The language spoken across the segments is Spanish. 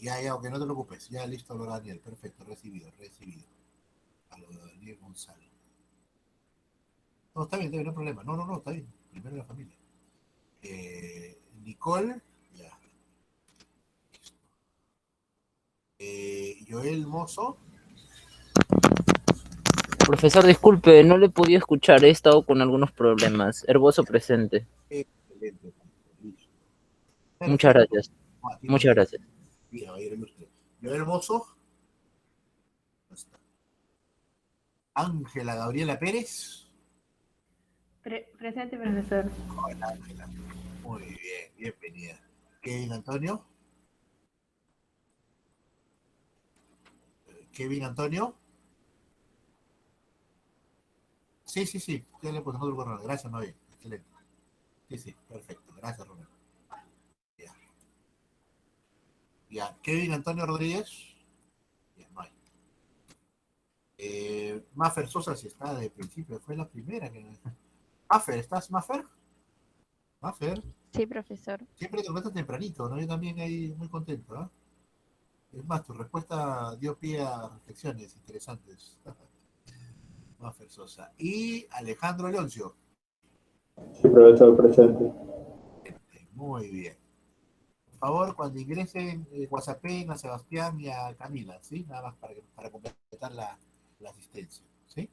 Ya, ok, no te preocupes. Ya listo, lo Daniel. Perfecto, recibido. A lo de Daniel Gonzalo. No, está bien, no hay problema. No, está bien. Primero la familia. Nicole, ya. Joel Mozo, Profesor, disculpe, no le he podido escuchar, he estado con algunos problemas. Herboso ya. presente. Excelente. Listo. Muchas Perfecto. gracias. Aquí Muchas presente. gracias. Bien, va a ir ilustre. Joel Mozo, Ángela Gabriela Pérez. Presente, profesor. Hola, Ángela. Muy bien, bienvenida. Kevin Antonio. Kevin Antonio. Sí, ya le pusimos otro correo. Gracias, Mavi. Excelente. Sí, perfecto. Gracias, Romero. Ya, ya. Kevin Antonio Rodríguez. Ya, no hay. Maffer Sosa, si está de principio, fue la primera que. Maffer, ¿estás, Maffer? Maffer. Sí, profesor. Siempre te conectas tempranito, ¿no? Yo también ahí muy contento, ¿no? Es más, tu respuesta dio pie a reflexiones interesantes. Maffer Sosa. Y Alejandro Leoncio. Sí, profesor, presente. Muy bien. Por favor, cuando ingresen, WhatsAppen a Sebastián y a Camila, ¿sí? Nada más para completar la asistencia, ¿sí?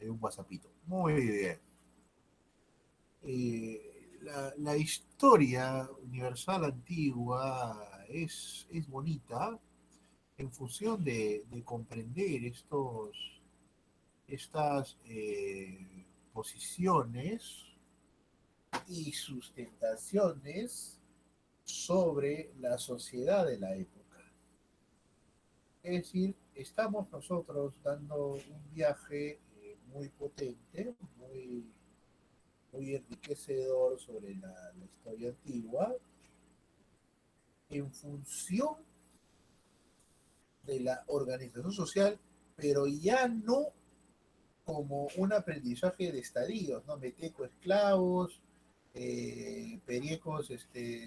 Un WhatsAppito. Muy bien. La historia universal antigua es bonita en función de comprender estas posiciones y sustentaciones sobre la sociedad de la época. Es decir, estamos nosotros dando un viaje muy potente, muy enriquecedor sobre la historia antigua en función de la organización social, pero ya no como un aprendizaje de estadios, ¿no? Meteco esclavos, periecos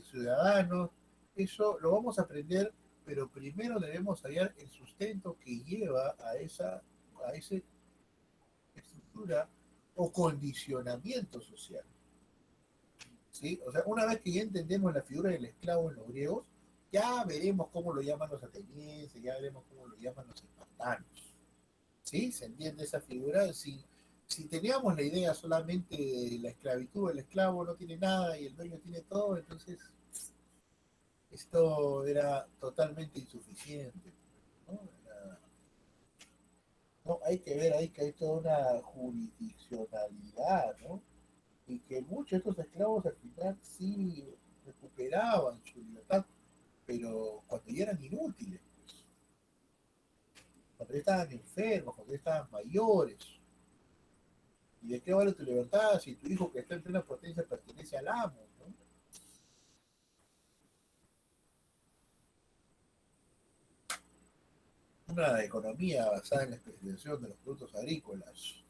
ciudadanos, eso lo vamos a aprender, pero primero debemos hallar el sustento que lleva a esa estructura o condicionamiento social. ¿Sí? O sea, una vez que ya entendemos la figura del esclavo en los griegos, ya veremos cómo lo llaman los atenienses, ya veremos cómo lo llaman los espartanos. ¿Sí? ¿Se entiende esa figura? Si teníamos la idea solamente de la esclavitud, el esclavo no tiene nada y el dueño tiene todo, entonces esto era totalmente insuficiente. ¿No? No, hay que ver ahí que hay toda una jurisdiccionalidad, ¿no? Y que muchos de estos esclavos al final sí recuperaban su libertad, pero cuando ya eran inútiles, cuando ya estaban enfermos, cuando ya estaban mayores. ¿Y de qué vale tu libertad si tu hijo que está en plena potencia pertenece al amo? ¿No? Una economía basada en la especialización de los productos agrícolas,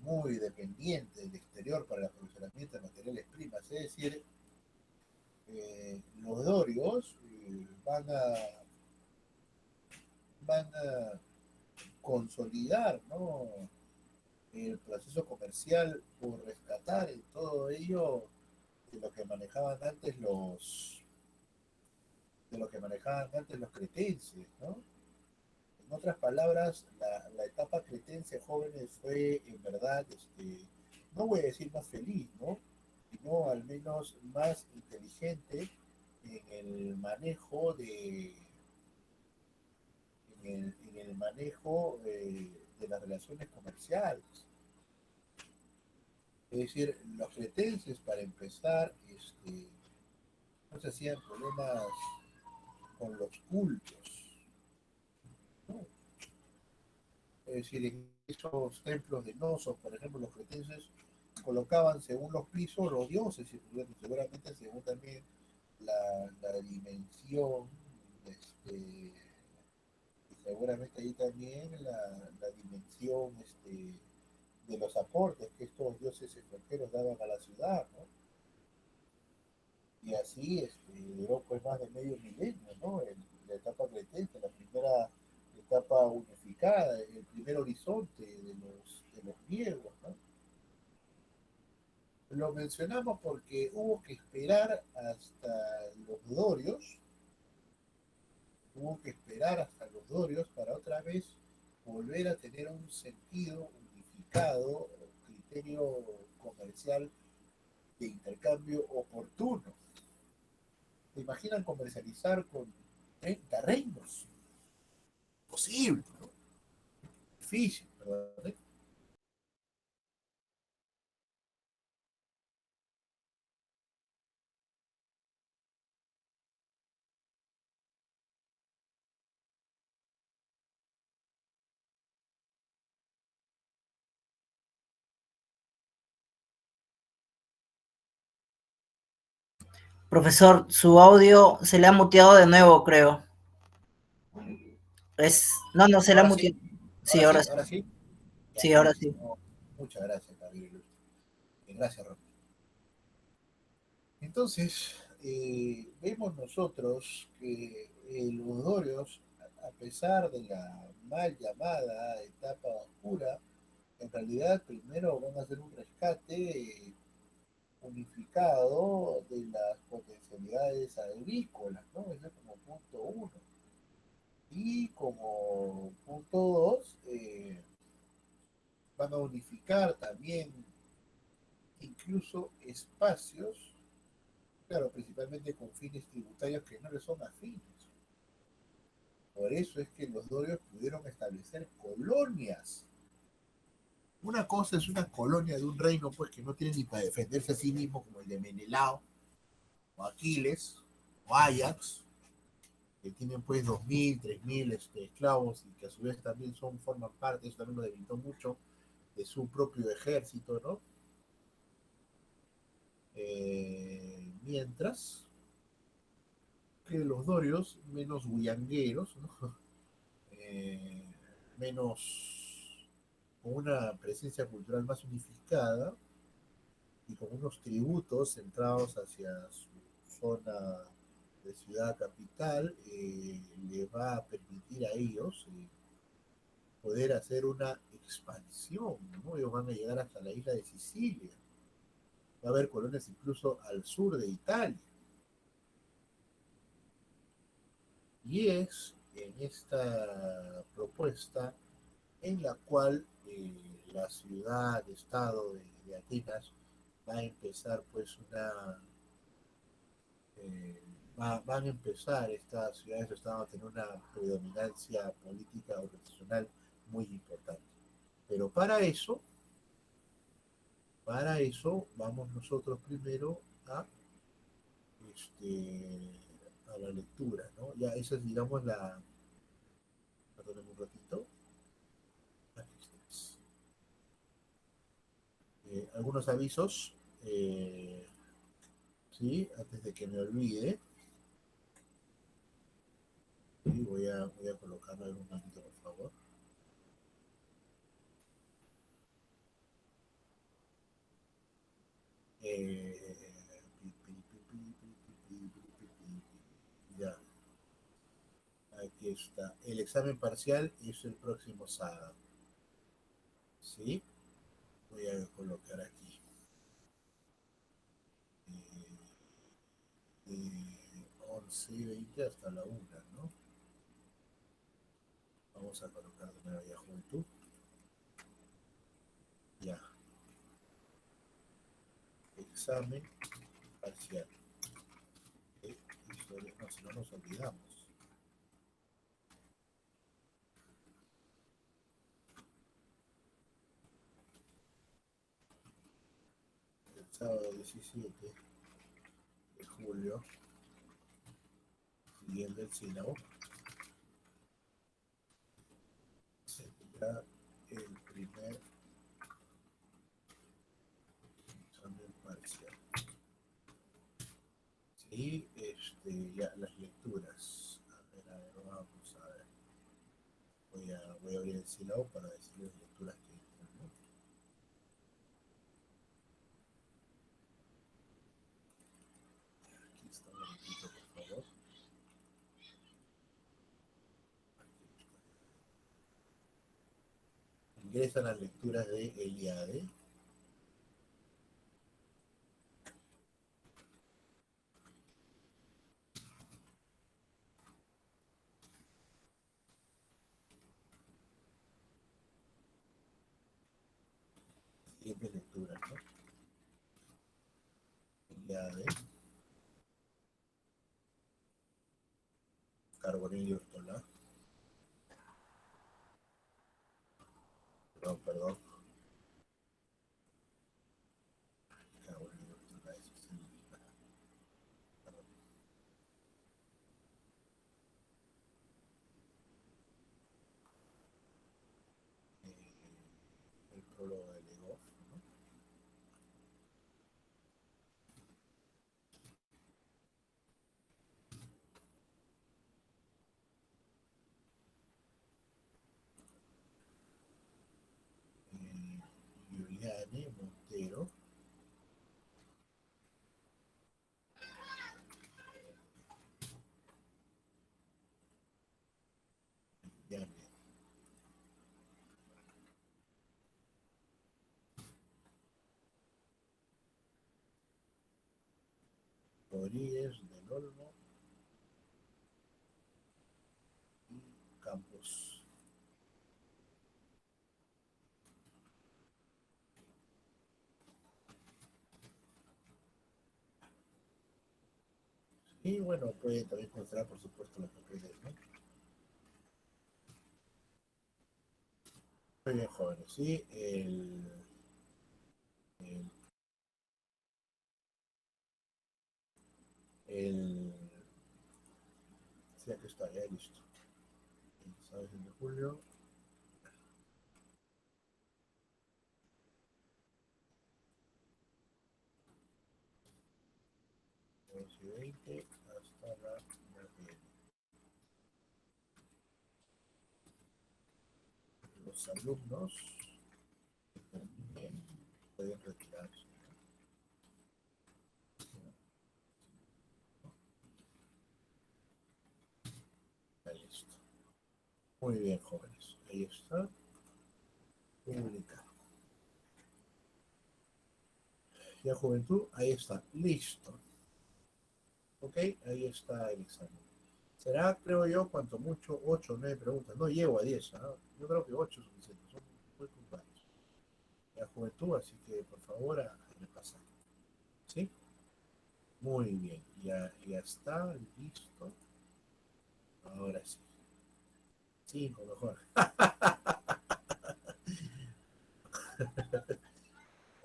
muy dependiente del exterior para el aprovisionamiento de materiales primas, es decir, los dorios van a consolidar, ¿no? El proceso comercial por rescatar en todo ello de lo que manejaban antes los cretenses, ¿no? En otras palabras, la etapa cretense jóvenes fue en verdad, no voy a decir más feliz, ¿no? Sino al menos más inteligente en el manejo en el manejo de las relaciones comerciales. Es decir, los cretenses, para empezar, no se hacían problemas con los cultos, ¿no? Es decir, en esos templos de Nosos, por ejemplo, los cretenses colocaban según los pisos los dioses, y seguramente según también la dimensión, y seguramente ahí también la dimensión de los aportes que estos dioses extranjeros daban a la ciudad, ¿no? Y así duró pues más de medio milenio, ¿no? La etapa cretense, la primera etapa unificada, el primer horizonte de los griegos, ¿no? Lo mencionamos porque hubo que esperar hasta los dorios, hubo que esperar hasta los dorios para otra vez volver a tener un sentido unificado, criterio comercial de intercambio oportuno. ¿Se imaginan comercializar con 30 reinos? Posible, ¿no? Difícil, ¿verdad? Profesor, su audio se le ha muteado de nuevo, creo. No, se le ha Ahora sí, muteado. Sí, ahora sí. ahora sí. Ya, Sí, ahora listo. sí. No, muchas gracias, Gabriel. Gracias, Ron. Entonces, vemos nosotros que los dorios, a pesar de la mal llamada etapa oscura, en realidad primero van a hacer un rescate unificado de las potencialidades agrícolas, ¿no? Ese es como punto uno. Y como punto dos, van a unificar también incluso espacios, claro, principalmente con fines tributarios que no les son afines. Por eso es que los dorios pudieron establecer colonias. Una cosa es una colonia de un reino pues que no tiene ni para defenderse a sí mismo, como el de Menelao, o Aquiles, o Ajax, que tienen pues 2.000, 3.000 esclavos y que a su vez también forman parte, eso también lo debilitó mucho, de su propio ejército, ¿no? Mientras que los dorios, menos bullangueros, ¿no? eh, menos, con una presencia cultural más unificada y con unos tributos centrados hacia su zona de ciudad capital, le va a permitir a ellos poder hacer una expansión, ¿no? Ellos van a llegar hasta la isla de Sicilia, va a haber colonias incluso al sur de Italia. Y es en esta propuesta en la cual la ciudad-estado de Atenas va a empezar pues van a empezar estas ciudades-estado a tener una predominancia política organizacional muy importante. Pero para eso vamos nosotros primero a la lectura, ¿no? Ya esa es, digamos, perdónenme un ratito. Algunos avisos, ¿sí? Antes de que me olvide. ¿Sí? Voy a colocarlo en un momento, por favor. Ya, aquí está. El examen parcial es el próximo sábado. ¿Sí? Voy a colocar aquí. De 11:20 hasta la 1, ¿no? Vamos a colocar de nuevo ya juventud. Ya. Examen parcial. No, si no nos olvidamos. El sábado 17 de julio, siguiendo el sílabo, se tendrá el primer examen parcial. Sí, ya las lecturas. A ver, vamos a ver. Voy a abrir el sílabo para decirles las lecturas que entran, ¿no? momentito, por favor. Ingresan las lecturas de Eliade. Siguiente lectura, ¿no? Eliade. Carbonillo Ortola. Perdón. Carbonillo Ortola, ese es el... perdón. El prólogo de Legoff, ¿no? Juliane Montero. Juliane. Rodríguez del Olmo y Campos. Y bueno, puede también mostrar, por supuesto, los papeles, ¿no? Muy bien, jóvenes. Sí, el, el sí, aquí está, ya listo. ¿Sabes? El de julio, 2020, hasta la los alumnos pueden retirarse. Ya listo. Muy bien, jóvenes. Ahí está. Publicar. Ya, juventud, ahí está. Listo. Ok, ahí está el examen. Será, creo yo, cuanto mucho 8 o 9 preguntas. No llego a 10, ¿no? Yo creo que 8 es suficiente. Son muy puntuales. La juventud, así que por favor, a repasar. ¿Sí? Muy bien. Ya está. Listo. Ahora sí. 5 mejor.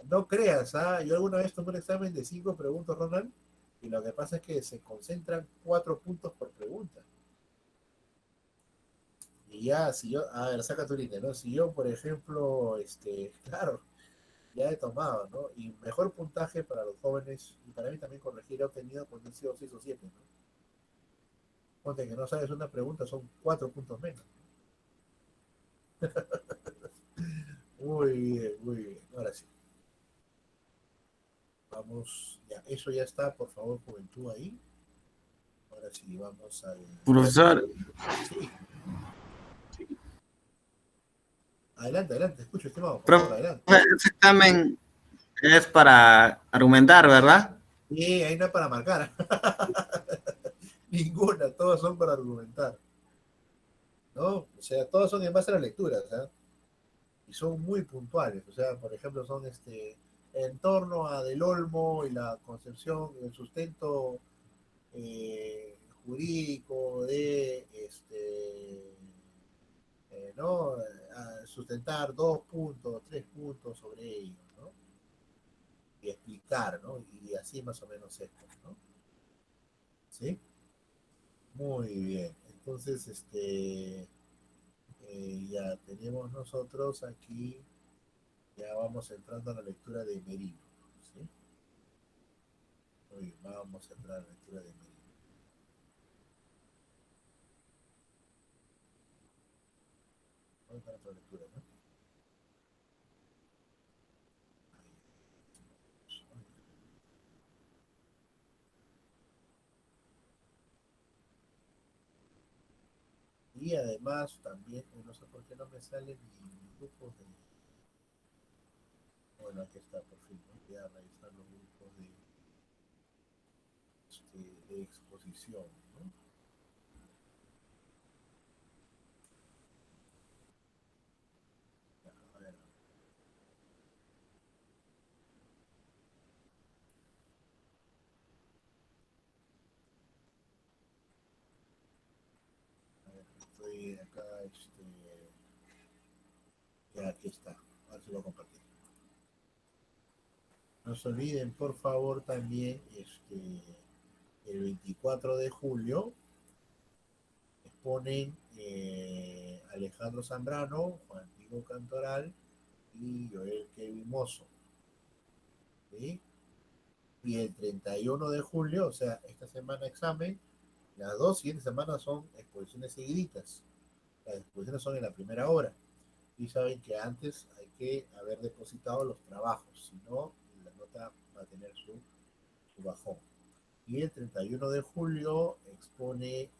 No creas, ¿ah? Yo alguna vez tomé un examen de 5 preguntas, Ronald, y lo que pasa es que se concentran 4 puntos por pregunta. Y ya, si yo, a ver, saca tu línea, ¿no? Si yo, por ejemplo, claro, ya he tomado, ¿no? Y mejor puntaje para los jóvenes, y para mí también corregir, he obtenido cuando he sido 6 o 7, ¿no? Ponte que no sabes una pregunta, son 4 puntos menos. Muy bien, muy bien. Ahora sí. Vamos, ya, eso ya está, por favor, juventud ahí. Ahora sí, vamos al... Profesor, Sí, adelante, adelante, escucho, estimado, por favor, profe, adelante. ese examen es para argumentar, ¿verdad? Y ahí no es para marcar. Ninguna, todas son para argumentar. ¿No? O sea, todas son en base a las lecturas, ¿eh? Y son muy puntuales. O sea, por ejemplo, son en torno a Del Olmo y la concepción, el sustento jurídico de ¿no? A sustentar 2 puntos, 3 puntos sobre ello, ¿no? Y explicar, ¿no? Y así más o menos esto, ¿no? ¿Sí? Muy bien. Entonces, ya tenemos nosotros aquí, ya vamos entrando a la lectura de Merino, ¿sí? Muy bien, vamos a entrar a la lectura de Merino. Vamos a entrar a otra lectura, ¿no? Ahí, Y además también, no sé por qué no me salen mis grupos de... Bueno, aquí está, por fin, ¿no? Voy a revisar los grupos de exposición, ¿no? Ya, estoy acá, ya aquí está, ahora se lo voy a compartir. No se olviden, por favor, también, el 24 de julio exponen Alejandro Zambrano, Juan Diego Cantoral y Joel Kevin Mozo, ¿sí? Y el 31 de julio, o sea, esta semana examen, las dos siguientes semanas son exposiciones seguiditas. Las exposiciones son en la primera hora. Y saben que antes hay que haber depositado los trabajos, si no, la nota va a tener su bajón. Y el 31 de julio expone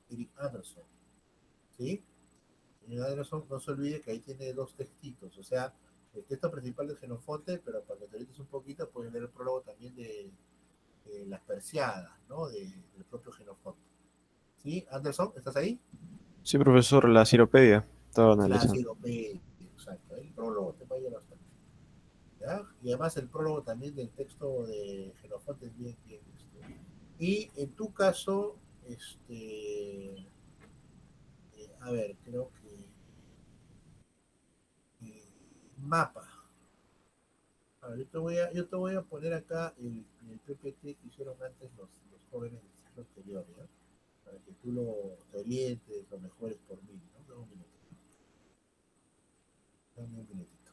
Eric Anderson, ¿sí? Eric Anderson, no se olvide que ahí tiene dos textitos, o sea, el texto principal de Xenofonte, pero para que te orientes un poquito, pueden leer el prólogo también de Las Persiadas, ¿no? Del propio Xenofonte. ¿Sí? Anderson, ¿estás ahí? Sí, profesor, la ciropedia. Estaba La analizando. enciclopedia, exacto. El prólogo te va a llevar bastante. ¿Ya? Y además el prólogo también del texto de Xenofonte es bien, bien. Y en tu caso, a ver, creo que mapa. A ver, yo te voy a poner acá el PPT que hicieron antes los jóvenes del ciclo anterior, ¿ya? Para que tú te orientes, lo mejores por mí, ¿no? Dame un minuto. Dame un minutito.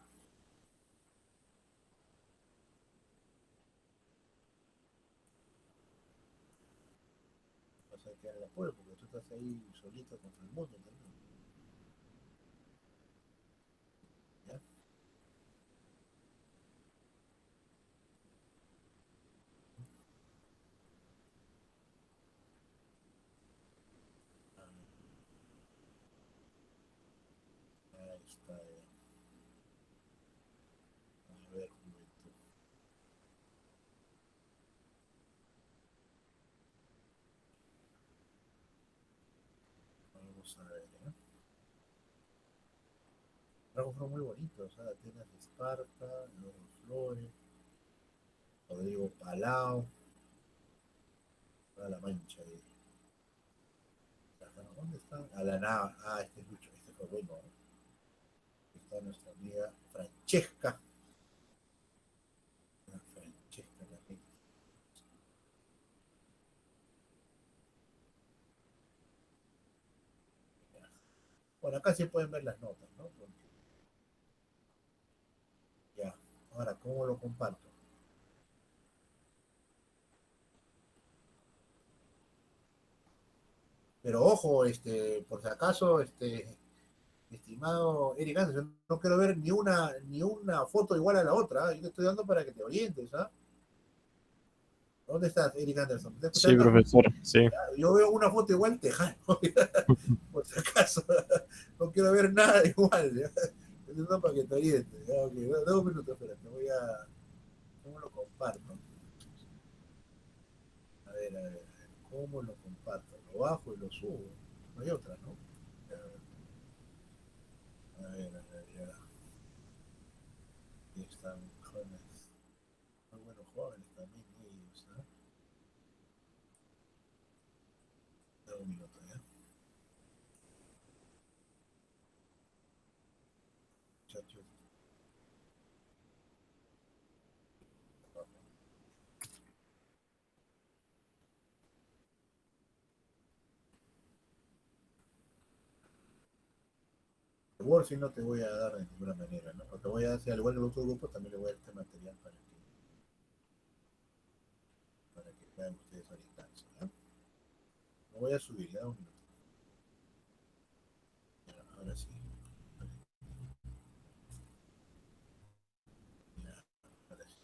Vas a quedar el apoyo porque tú estás ahí solito contra el mundo también, ¿ya? Ahí está, a ver, un momento. Vamos a ver, ¿ya? Tragos fueron muy bonitos, ¿sabes? Atenas de Esparta, Loro Flores, Rodrigo Palau, toda la mancha de... ¿Dónde están? A la nava. Ah, este es Lucho, este fue bueno, ¿no? Está nuestra amiga Francesca. Francesca también. Bueno, acá sí pueden ver las notas, ¿no? Porque, ya. Ahora, ¿cómo lo comparto? Pero ojo, por si acaso, estimado Eric Anderson, yo no quiero ver ni una foto igual a la otra, ¿eh? Yo te estoy dando para que te orientes, ¿ah? ¿Dónde estás, Eric Anderson? ¿Me estás Sí, escuchando? profesor, sí. Yo veo una foto igual tejano, por si acaso. No quiero ver nada igual, ¿ya? No para que te orientes, ¿ya? Okay, dame un minuto, espera, ¿cómo lo comparto? A ver, ¿cómo lo comparto? Lo bajo y lo subo. No hay otra, ¿no? A ver, ya. Ahí están jóvenes, muy buenos jóvenes también ellos, ¿no? Dame un minuto, ¿ya? Muchachos. Word sí no te voy a dar de ninguna manera, ¿no? O te voy a hacer, al igual que el otro grupo, también le voy a dar este material para que puedan ustedes orientarse, ¿no? Lo voy a subir, ya un minuto. Ya, ahora sí. Ya, ahora sí.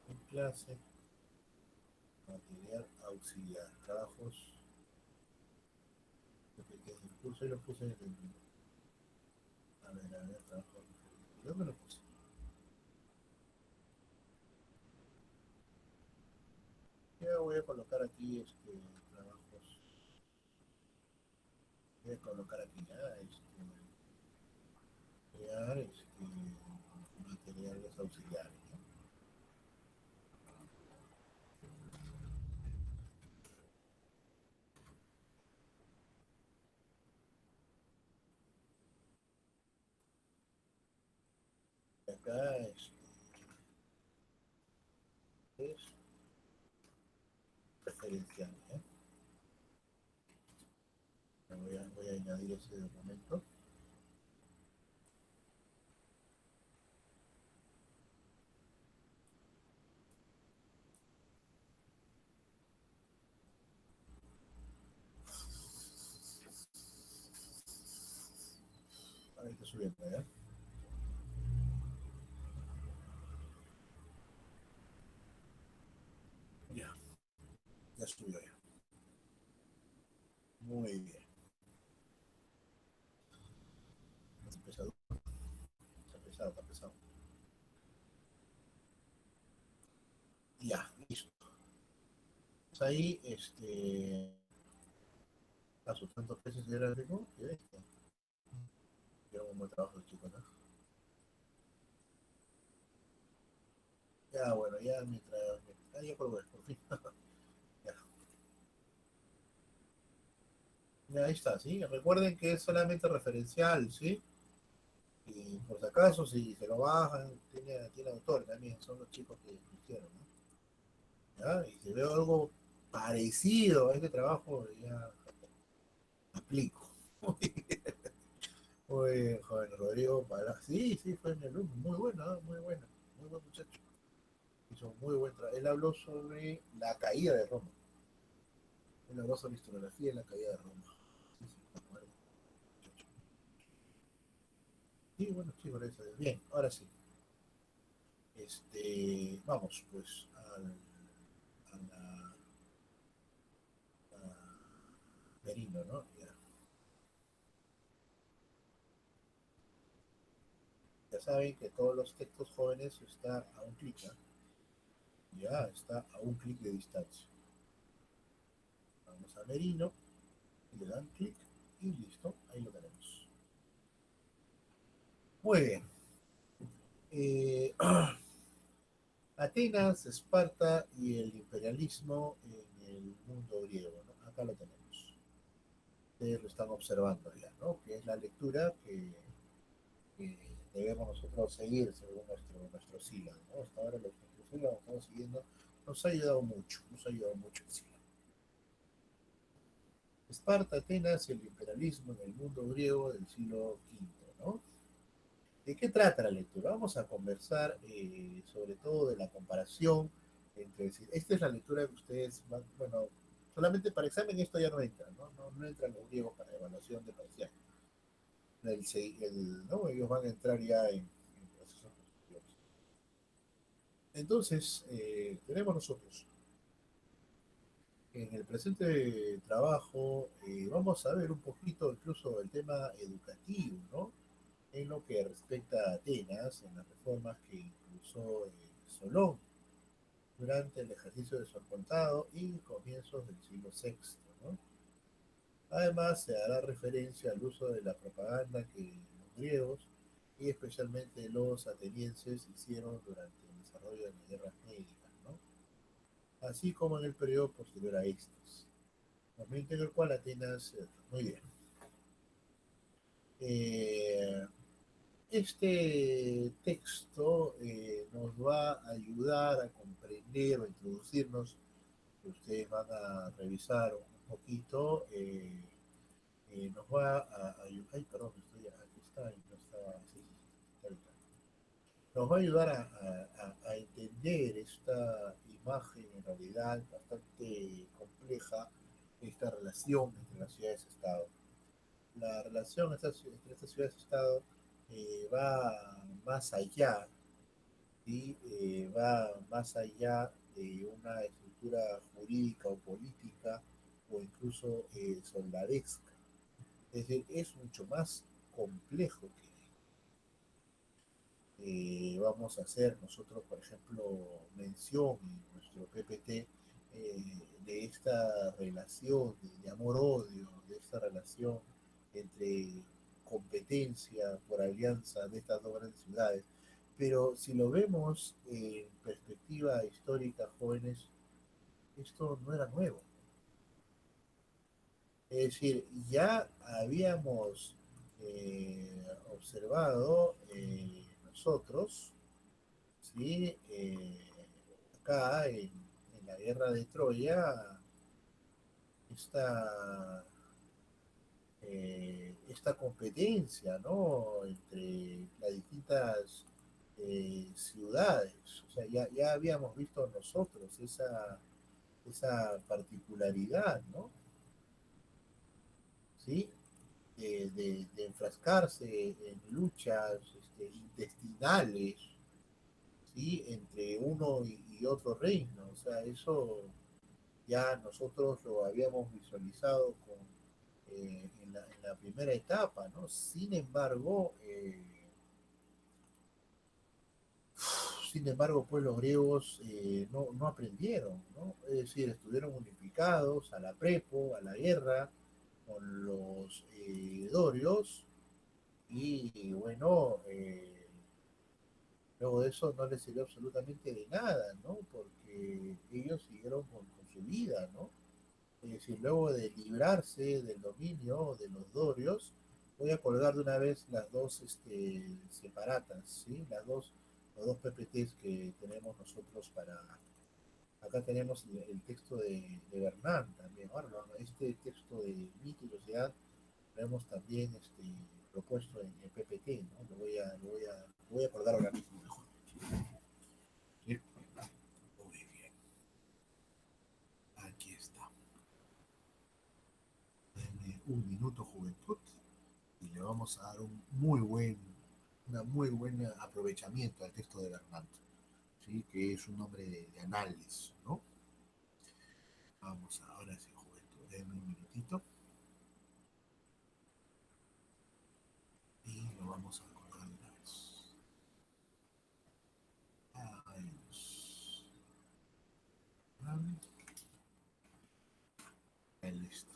En clase, material auxiliar, trabajos el curso y lo puse en el... a ver, trabajo. ¿Dónde lo puse? Yo voy a colocar aquí trabajos. Voy a colocar aquí ya crear materiales auxiliares, ¿no? Y acá es referencial, ¿eh? Voy a añadir ese documento. Ahí está subiendo, ¿ya? Ya, ya subió ya. Muy bien. Está pesado, está pesado, está pesado. Ya, listo. Pues ahí, a sus tantos peces de era rico, y este. Lleva un buen trabajo el chico, ¿no? Ya, bueno, ya mientras. Ya por fin. Ya. Ya, ahí está, ¿sí? Recuerden que es solamente referencial, ¿sí? Y por si acaso, si se lo bajan, tiene autor también, son los chicos que lo hicieron, ¿no? ¿Ya? Y si veo algo parecido a este trabajo, ya aplico. Muy joven Rodrigo para. Sí, sí, fue en el alumno, muy bueno, ¿no? Muy bueno, muy buen muchacho. Hizo muy buen trabajo. Él habló sobre la caída de Roma. Él habló sobre la historiografía de la caída de Roma. Sí, sí, me acuerdo. Sí, bueno, sí, por eso. Bien, ahora sí. Vamos pues a Merino, ¿no? Ya, ya saben que todos los textos jóvenes está a un clic, ¿no? Ya está a un clic de distancia. Vamos a Merino, le dan clic y listo, ahí lo tenemos. Muy bien. Eh, Atenas, Esparta y el imperialismo en el mundo griego, ¿no? Acá lo tenemos. Ustedes lo están observando ya, ¿no? Que es la lectura que debemos nosotros seguir según nuestro siglo, ¿no? Hasta ahora nuestro siglo lo estamos siguiendo, nos ha ayudado mucho el siglo. Esparta, Atenas y el imperialismo en el mundo griego del siglo V, ¿no? ¿De qué trata la lectura? Vamos a conversar sobre todo de la comparación entre... Esta es la lectura que ustedes van, bueno, solamente para examen esto ya no entra, ¿no? No entran los griegos para evaluación de parcial. ¿No? Ellos van a entrar ya en procesos posteriores. Entonces, tenemos nosotros en el presente trabajo, vamos a ver un poquito incluso el tema educativo, ¿no? En lo que respecta a Atenas, en las reformas que impulsó Solón durante el ejercicio de su apostolado y comienzos del siglo VI, ¿no? Además, se hará referencia al uso de la propaganda que los griegos y especialmente los atenienses hicieron durante el desarrollo de las guerras médicas, ¿no? Así como en el periodo posterior a estos, momento en el cual Atenas... muy bien. Eh, Este texto nos va a ayudar a comprender o introducirnos, que ustedes van a revisar un poquito, nos va a ayudar, ay, perdón, aquí está, no estaba, sí, sí, sí, está bien. Nos va a ayudar a entender esta imagen en realidad bastante compleja, esta relación entre las ciudades-estado. La relación entre estas ciudades-estado va más allá y va más allá de una estructura jurídica o política o incluso soldadesca. Es decir, es mucho más complejo que vamos a hacer nosotros, por ejemplo, mención en nuestro PPT de esta relación de amor-odio, de esta relación entre competencia por alianza de estas dos grandes ciudades. Pero si lo vemos en perspectiva histórica, jóvenes, esto no era nuevo. Es decir, ya habíamos observado nosotros, ¿sí? Acá en la guerra de Troya, esta, esta competencia, ¿no? Entre las distintas ciudades. O sea, ya habíamos visto nosotros esa particularidad, ¿no? ¿Sí? De enfrascarse en luchas intestinales, ¿sí? Entre uno y otro reino. O sea, eso ya nosotros lo habíamos visualizado en la primera etapa, ¿no? Sin embargo, pues los griegos no aprendieron, ¿no? Es decir, estuvieron unificados a la prepo, a la guerra, con los dorios, y bueno, luego de eso no les sirvió absolutamente de nada, ¿no? Porque ellos siguieron con su vida, ¿no? Es decir, luego de librarse del dominio de los dorios, voy a colgar de una vez las dos separatas, ¿sí? Los dos PPTs que tenemos nosotros para... Acá tenemos el texto de Bernard también. Ahora, este texto de mito y sociedad lo hemos también propuesto en PPT, ¿no? Lo voy a colgar ahora mismo mejor. ¿Sí? Muy bien. Aquí está. Denme un minuto, juventud, y le vamos a dar una muy buen aprovechamiento al texto de Bernard, ¿sí? Que es un hombre de análisis, ¿no? Vamos ahora sí, juventud, denme un minutito y lo vamos a colgar de una vez. Ahí listo.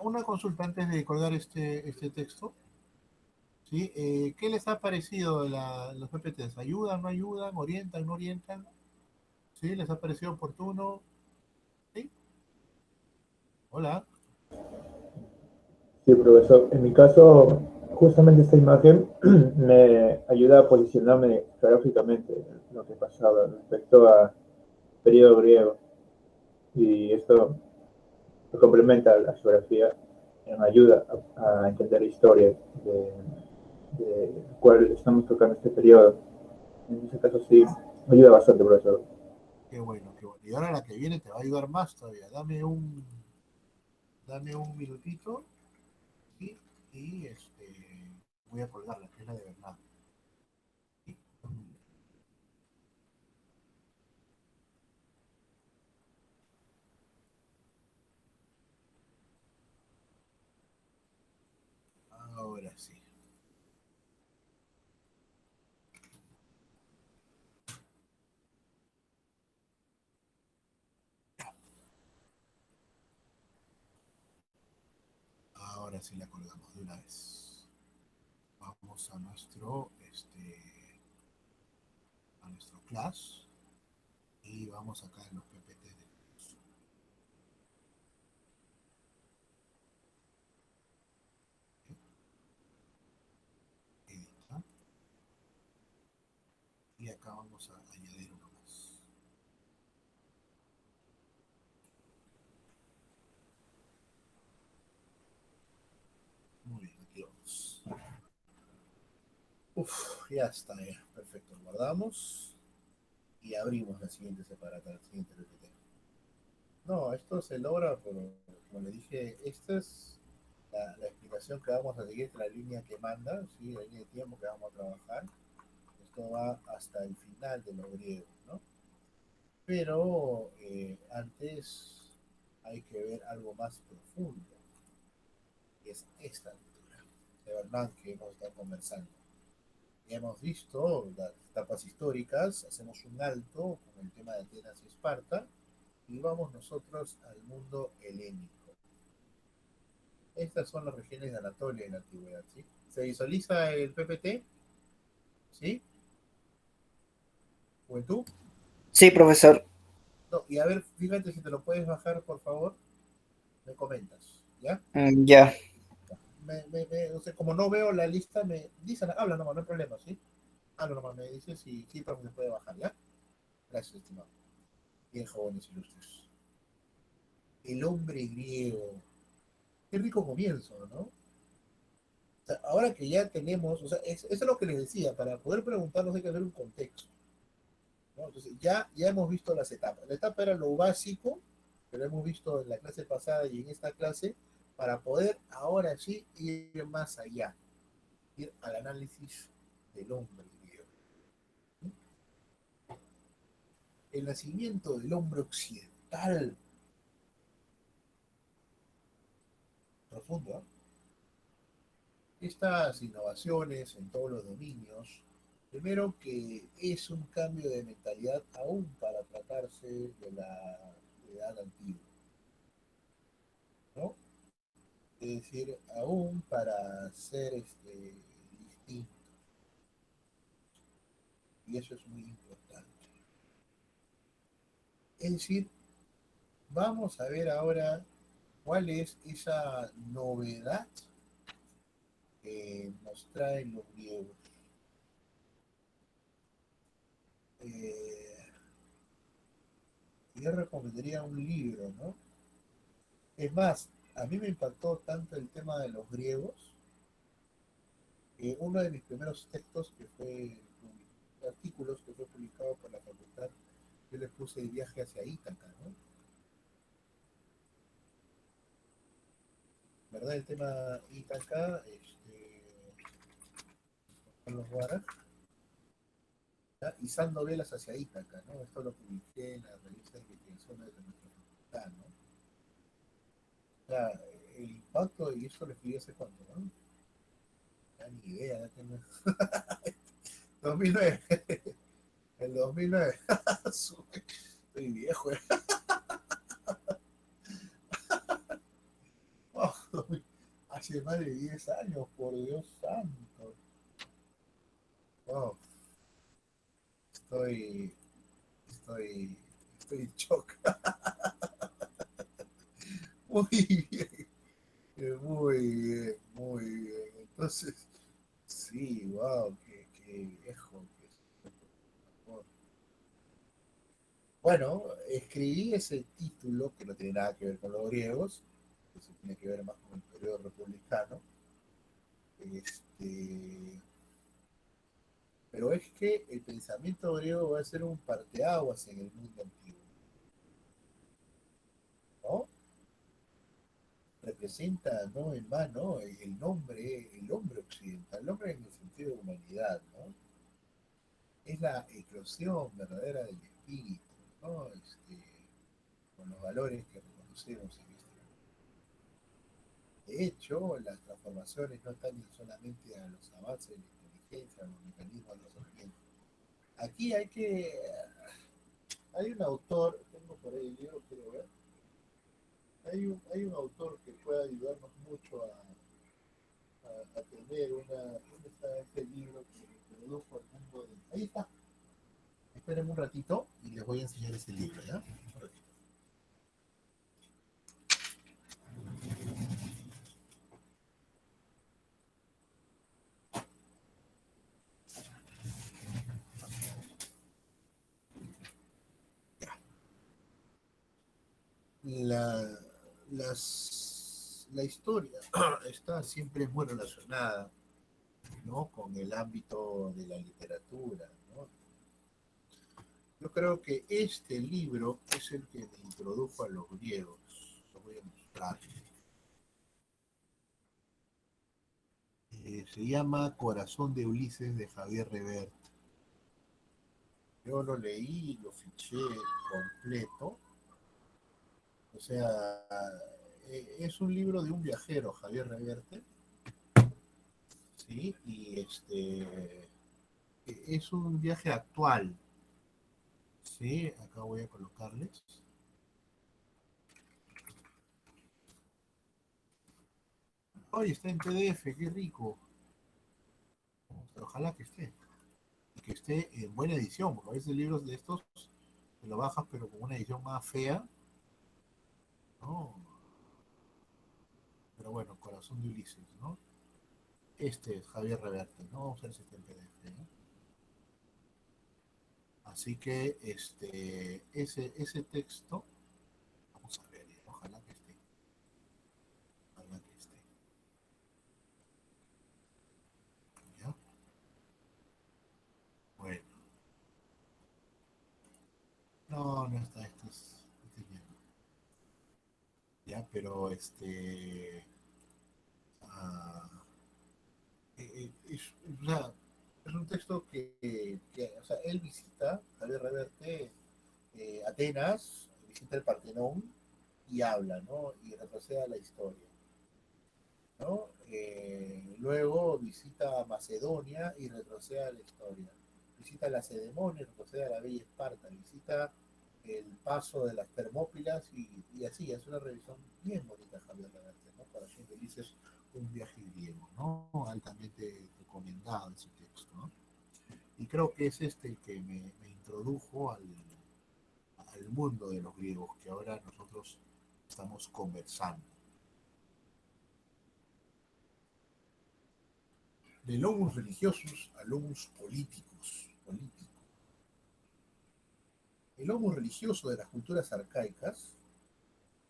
Una consulta antes de colgar este texto. ¿Sí? ¿Qué les ha parecido los PPTs? ¿Ayudan, no ayudan? ¿Orientan, no orientan? ¿Sí? ¿Les ha parecido oportuno? ¿Sí? Hola. Sí, profesor. En mi caso, justamente esta imagen me ayuda a posicionarme geográficamente en lo que pasaba respecto al periodo griego. Y esto complementa la geografía y me ayuda a entender la historia de cuál estamos tocando este periodo. En ese caso sí, me ayuda bastante, profesor. Qué bueno, qué bueno. Y ahora la que viene te va a ayudar más todavía. Dame un minutito, ¿sí? Y voy a colgar la pena de verdad. ¿Sí? Ahora sí. Ahora sí la colgamos de una vez. Vamos a nuestro class y vamos acá en los PPT de curso. Editar. Y acá vamos a añadir uno más. Muy bien, aquí vamos. Uf, ya está, ya. Perfecto. Guardamos y abrimos la siguiente separata, la siguiente PPT. No, esto se logra, como le dije, esta es la explicación que vamos a seguir, la línea que manda, ¿sí? La línea de tiempo que vamos a trabajar. Esto va hasta el final de los griegos, ¿no? Pero antes hay que ver algo más profundo. es esta altura, de verdad que hemos estado conversando. Ya hemos visto las etapas históricas, hacemos un alto con el tema de Atenas y Esparta, y vamos nosotros al mundo helénico. Estas son las regiones de Anatolia en la antigüedad, ¿sí? ¿Se visualiza el PPT? ¿Sí? ¿Juventud? Sí, profesor. No, y a ver, fíjate si te lo puedes bajar, por favor, me comentas, ¿ya? Ya. O sea, como no veo la lista, me dicen, habla nomás, no hay problema, ¿sí? Habla nomás, me dice si sí, pero se puede bajar, ¿ya? Gracias, estimado. Bien, jóvenes ilustres. El hombre griego. Qué rico comienzo, ¿no? O sea, ahora que ya tenemos, o sea, eso es lo que les decía, para poder preguntarnos hay que hacer un contexto, ¿no? Entonces, ya hemos visto las etapas. La etapa era lo básico, que lo hemos visto en la clase pasada y en esta clase, para poder ahora sí ir más allá, ir al análisis del hombre griego. El nacimiento del hombre occidental, profundo, ¿eh? Estas innovaciones en todos los dominios, primero que es un cambio de mentalidad aún para tratarse de la edad antigua, ¿no? Es decir, aún para ser distinto, y eso es muy importante. Es decir, vamos a ver ahora cuál es esa novedad que nos traen los griegos. Eh, yo recomendaría un libro, ¿no? Es más, a mí me impactó tanto el tema de los griegos, que uno de mis primeros textos, que fue artículos que fue publicado por la facultad, yo le puse el viaje hacia Ítaca, ¿no? ¿Verdad? El tema Ítaca, con los Guaras, ¿ya? Y Sando Velas hacia Ítaca, ¿no? Esto lo publiqué en la revista de investigaciones de nuestra facultad, ¿no? O sea, el impacto, y esto lo escribí hace cuánto, ¿no? Ya ni idea, ya tengo 2009. El 2009. Estoy viejo, ¿eh? Oh, hace más de 10 años, por Dios santo. Oh, estoy, estoy, estoy en shock. Muy bien, muy bien, muy bien. Entonces, sí, wow, qué viejo que soy, por favor. Bueno, escribí ese título que no tiene nada que ver con los griegos, que se tiene que ver más con el periodo republicano. Este, pero es que el pensamiento griego va a ser un parteaguas en el mundo antiguo, ¿no? Representa, no en vano, el hombre occidental, el hombre en el sentido de humanidad, ¿no? Es la eclosión verdadera del espíritu, ¿no? Con los valores que reconocemos en este mundo. De hecho, las transformaciones no están solamente a los avances de la inteligencia, a los mecanismos de razonamiento. Aquí hay un autor, tengo por ahí el libro, quiero ver, hay un autor que puede ayudarnos mucho a tener ¿dónde está este libro que introdujo al mundo de... Ahí está, espérenme un ratito y les voy a enseñar ese libro, ¿ya? Un ratito. La, la historia está siempre muy relacionada, ¿no? Con el ámbito de la literatura, ¿no? Yo creo que este libro es el que me introdujo a los griegos. Lo voy a mostrar. Se llama Corazón de Ulises de Javier Revert. Yo lo leí, lo fiché completo. O sea, es un libro de un viajero, Javier Reverte, ¿sí? Y es un viaje actual, ¿sí? Acá voy a colocarles. Oye, está en PDF, qué rico. Ojalá que esté. Y que esté en buena edición, porque a veces libros de estos te lo bajas, pero con una edición más fea, ¿no? Pero bueno, Corazón de Ulises, ¿no? Este es Javier Reverte, ¿no? Vamos a ver si está en PDF, ¿no? Así que ese texto, vamos a ver, ojalá que esté. Ojalá que esté. ¿Ya? Bueno. No, no está, este es mío. Ya, pero ah, o sea, es un texto o sea, él visita, Javier Reverte, Atenas, visita el Partenón y habla, ¿no? Y retrocede a la historia, ¿no? Luego visita Macedonia y retrocede a la historia. Visita Lacedemonia y retrocede a la bella Esparta. Visita el paso de las Termópilas y así, es una revisión bien bonita, Javier Reverte, ¿no? Para quien dices un viaje griego, ¿no? Altamente recomendado ese texto, ¿no? Y creo que es este el que me introdujo al mundo de los griegos que ahora nosotros estamos conversando. De logos religiosos a logos políticos. El logo religioso de las culturas arcaicas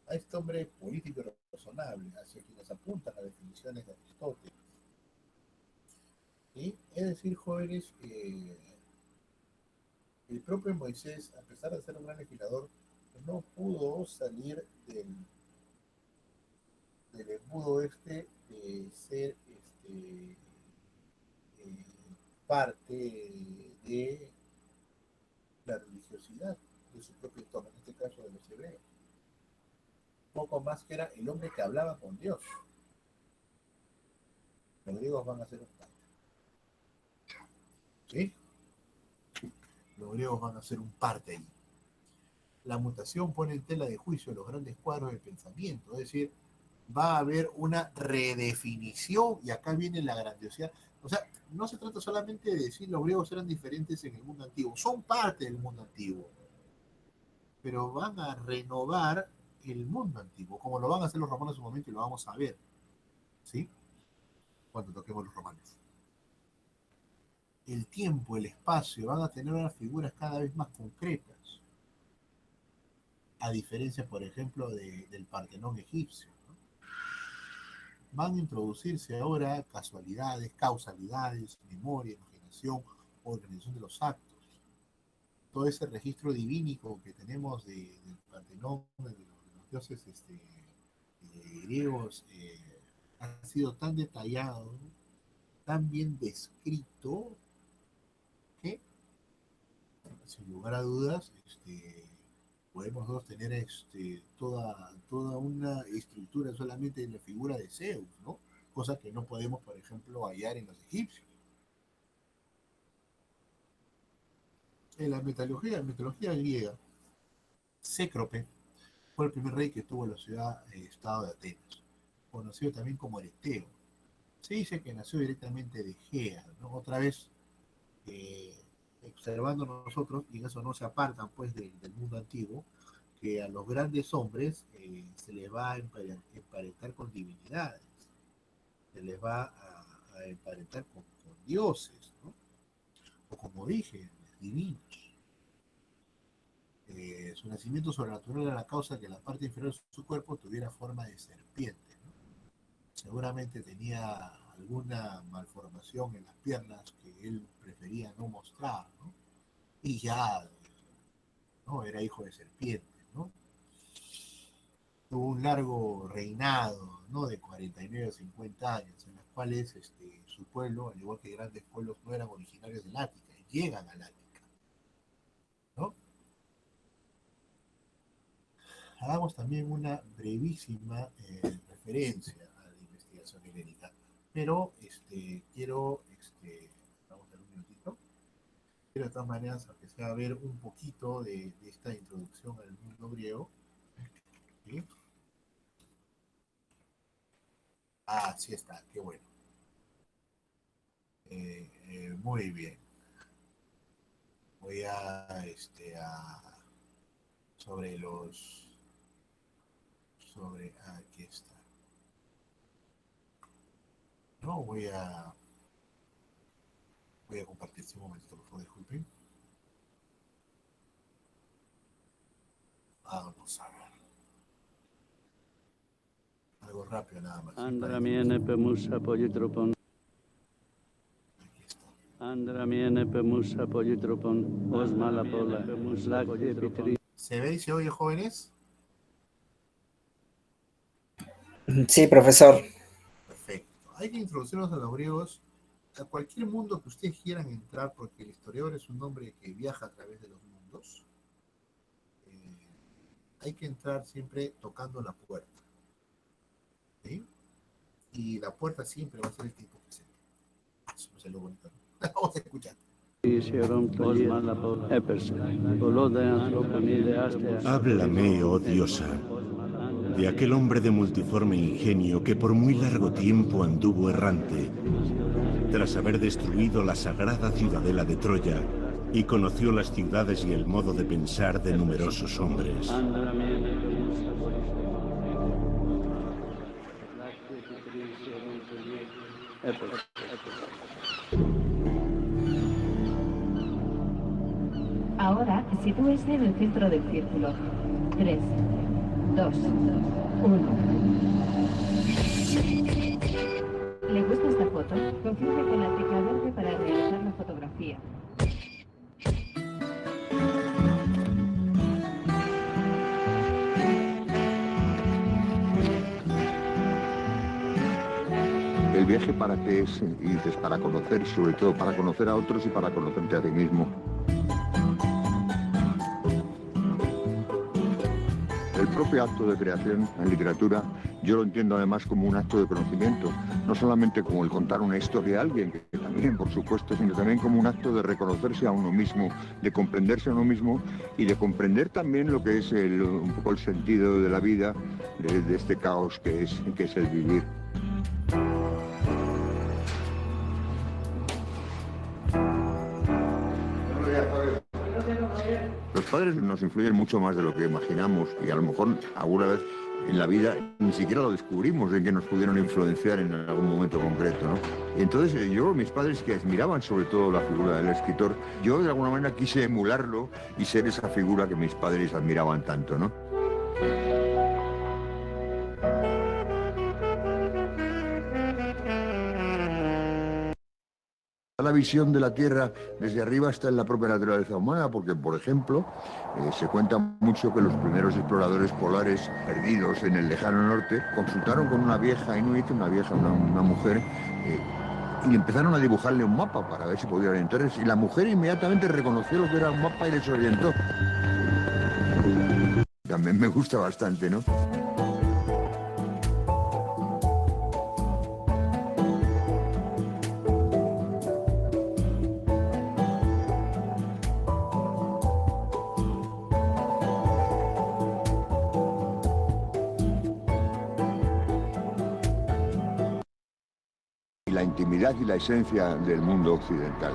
a este hombre político y razonable, hacia quienes apuntan las definiciones de Aristóteles. ¿Sí? Es decir, jóvenes, el propio Moisés, a pesar de ser un gran legislador, no pudo salir del embudo de ser eh, parte de la religiosidad de su propio entorno, en este caso de los hebreos. Poco más que era el hombre que hablaba con Dios. Los griegos van a ser un parte. ¿Sí? Los griegos van a ser un parte ahí. La mutación pone en tela de juicio los grandes cuadros del pensamiento, es decir, va a haber una redefinición y acá viene la grandiosidad. O sea, no se trata solamente de decir los griegos eran diferentes en el mundo antiguo, son parte del mundo antiguo, pero van a renovar el mundo antiguo, como lo van a hacer los romanos en su momento y lo vamos a ver, ¿sí? Cuando toquemos los romanos. El tiempo, el espacio, van a tener unas figuras cada vez más concretas, a diferencia, por ejemplo, del Partenón egipcio, ¿no? Van a introducirse ahora casualidades, causalidades, memoria, imaginación, organización de los actos. Todo ese registro divínico que tenemos del Partenón, de los dioses griegos, ha sido tan detallado, tan bien descrito, que sin lugar a dudas, podemos nosotros tener toda una estructura solamente de la figura de Zeus, ¿no? Cosa que no podemos, por ejemplo, hallar en los egipcios. En la mitología griega, Cécrope fue el primer rey que tuvo la ciudad-estado de Atenas, conocido también como Ereteo. Se dice que nació directamente de Gea, ¿no? Otra vez, eh, observando nosotros, y en eso no se apartan pues del mundo antiguo, que a los grandes hombres se les va a emparentar con divinidades, se les va a emparentar con dioses, ¿no? O como dije, divinos. Su nacimiento sobrenatural era la causa que la parte inferior de su cuerpo tuviera forma de serpiente, ¿no? Seguramente tenía alguna malformación en las piernas que él prefería no mostrar, ¿no? Y ya, ¿no? Era hijo de serpiente, ¿no? Tuvo un largo reinado, ¿no? De 49 o 50 años, en los cuales su pueblo, al igual que grandes pueblos, no eran originarios del Ática, llegan al Ática, ¿no? hagamos también una brevísima referencia a la investigación helénica. Pero quiero, vamos a ver un minutito, quiero de todas maneras, aunque sea ver un poquito de esta introducción al mundo griego. ¿Sí? Ah, sí está, qué bueno. Muy bien. Voy sobre aquí está. No, voy a compartir este momentito, por favor, disculpen. Vamos a ver. Algo rápido nada más. Andramiene pemusa polytropon. Aquí está. Andramiene pemusa polytropon. Osmala pola. ¿Se ve y se oye, jóvenes? Sí, profesor. Perfecto. Hay que introducirlos a los griegos a cualquier mundo que ustedes quieran entrar, porque el historiador es un hombre que viaja a través de los mundos. Hay que entrar siempre tocando la puerta. ¿Sí? Y la puerta siempre va a ser el tipo presente. Eso es lo bonito. Vamos a escuchar. Háblame, oh diosa, de aquel hombre de multiforme ingenio que por muy largo tiempo anduvo errante, tras haber destruido la sagrada ciudadela de Troya y conoció las ciudades y el modo de pensar de numerosos hombres. Ahora sitúese en el centro del círculo. 3, 2, 1. ¿Le gusta esta foto? Confirme con la tecla verde para realizar la fotografía. ¿El viaje para qué es? Y dices, para conocer, sobre todo para conocer a otros y para conocerte a ti mismo. El propio acto de creación en literatura, yo lo entiendo además como un acto de conocimiento, no solamente como el contar una historia a alguien, que también por supuesto, sino también como un acto de reconocerse a uno mismo, de comprenderse a uno mismo y de comprender también lo que es un poco el sentido de la vida, de este caos que es el vivir. Los padres nos influyen mucho más de lo que imaginamos y a lo mejor alguna vez en la vida ni siquiera lo descubrimos en que nos pudieron influenciar en algún momento concreto, ¿no? Y entonces yo, mis padres que admiraban sobre todo la figura del escritor, yo de alguna manera quise emularlo y ser esa figura que mis padres admiraban tanto, ¿no? La visión de la Tierra desde arriba está en la propia naturaleza humana, porque, por ejemplo, se cuenta mucho que los primeros exploradores polares perdidos en el lejano norte consultaron con una vieja inuit, una mujer, y empezaron a dibujarle un mapa para ver si podían orientarse, y la mujer inmediatamente reconoció lo que era un mapa y les orientó. También me gusta bastante, ¿no? La intimidad y la esencia del mundo occidental.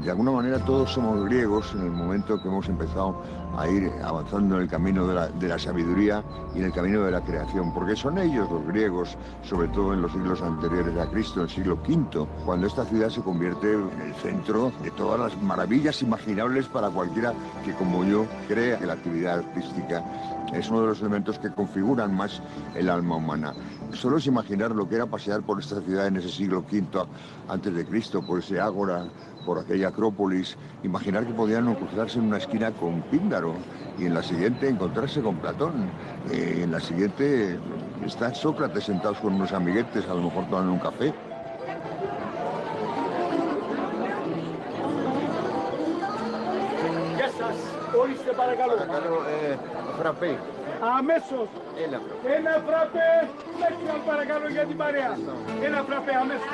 De alguna manera todos somos griegos en el momento que hemos empezado a ir avanzando en el camino de la sabiduría y en el camino de la creación, porque son ellos los griegos, sobre todo en los siglos anteriores a Cristo, en el siglo V, cuando esta ciudad se convierte en el centro de todas las maravillas imaginables para cualquiera que, como yo, crea que la actividad artística es uno de los elementos que configuran más el alma humana. Solo es imaginar lo que era pasear por esta ciudad en ese siglo V antes de Cristo, por ese ágora, por aquella acrópolis, imaginar que podían encontrarse en una esquina con Píndaro y en la siguiente encontrarse con Platón, en la siguiente está Sócrates sentados con unos amiguetes, a lo mejor tomando un café. Γεια σας, ορίστε παρακαλώ. Παρακαλώ, φραπέ. αμέσως. Ένα φράπε, μέχρι παρακαλώ για την παρέα. Ένα φράπε αμέσως.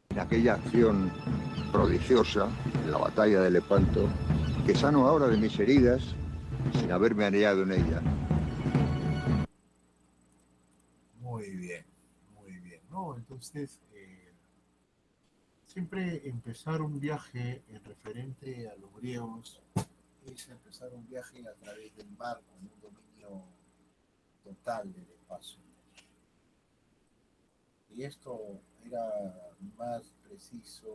En aquella acción prodigiosa, en la batalla de Lepanto, que sano ahora de mis heridas sin haberme hallado en ella. Muy bien, ¿no? Entonces, siempre empezar un viaje en referente a los griegos es empezar un viaje a través del mar con un dominio total del espacio. Y esto era más preciso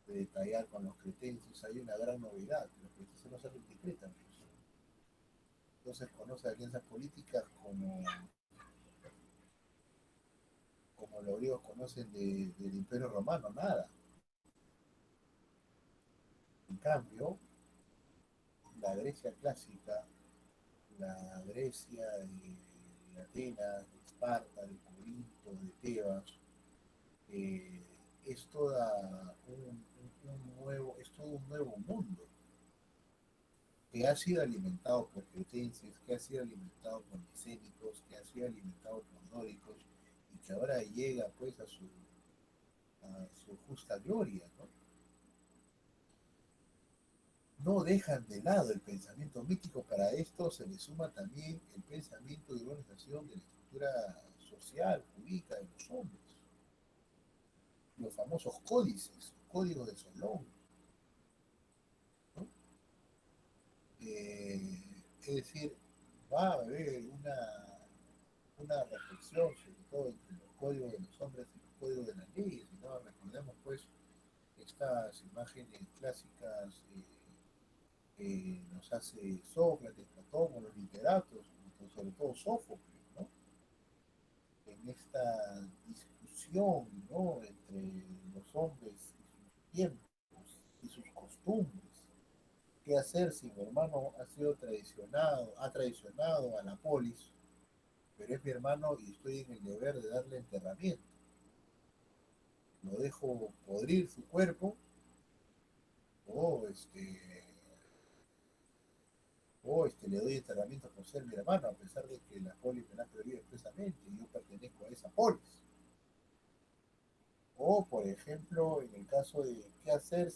de detallar con los cretenses. Hay una gran novedad, los cretenses no se multiplican. Entonces conoce alianzas políticas como los griegos conocen del Imperio Romano, nada. En cambio, la Grecia clásica, la Grecia de Atenas, de Esparta, de Corinto, de Tebas, es todo un nuevo mundo que ha sido alimentado por cretenses, que ha sido alimentado por micénicos, que ha sido alimentado por dóricos, y que ahora llega pues a su justa gloria, ¿no? No dejan de lado el pensamiento mítico. Para esto se le suma también el pensamiento de organización de la estructura social, jurídica de los hombres, los famosos códices, códigos de Solón, ¿no? Es decir, va a haber una reflexión, sobre todo entre los códigos de los hombres y los códigos de las leyes, ¿no? Recordemos pues estas imágenes clásicas que nos hace Sócrates, Platón o los literatos, sobre todo Sófocles, ¿no? En esta discusión, ¿no?, entre los hombres y sus tiempos y sus costumbres. ¿Qué hacer si mi hermano ha traicionado a la polis, pero es mi hermano y estoy en el deber de darle enterramiento? ¿Lo dejo podrir su cuerpo o le doy enterramiento por ser mi hermano, a pesar de que la polis me la ha prohibido expresamente y yo pertenezco a esa polis? O, por ejemplo, en el caso de qué hacer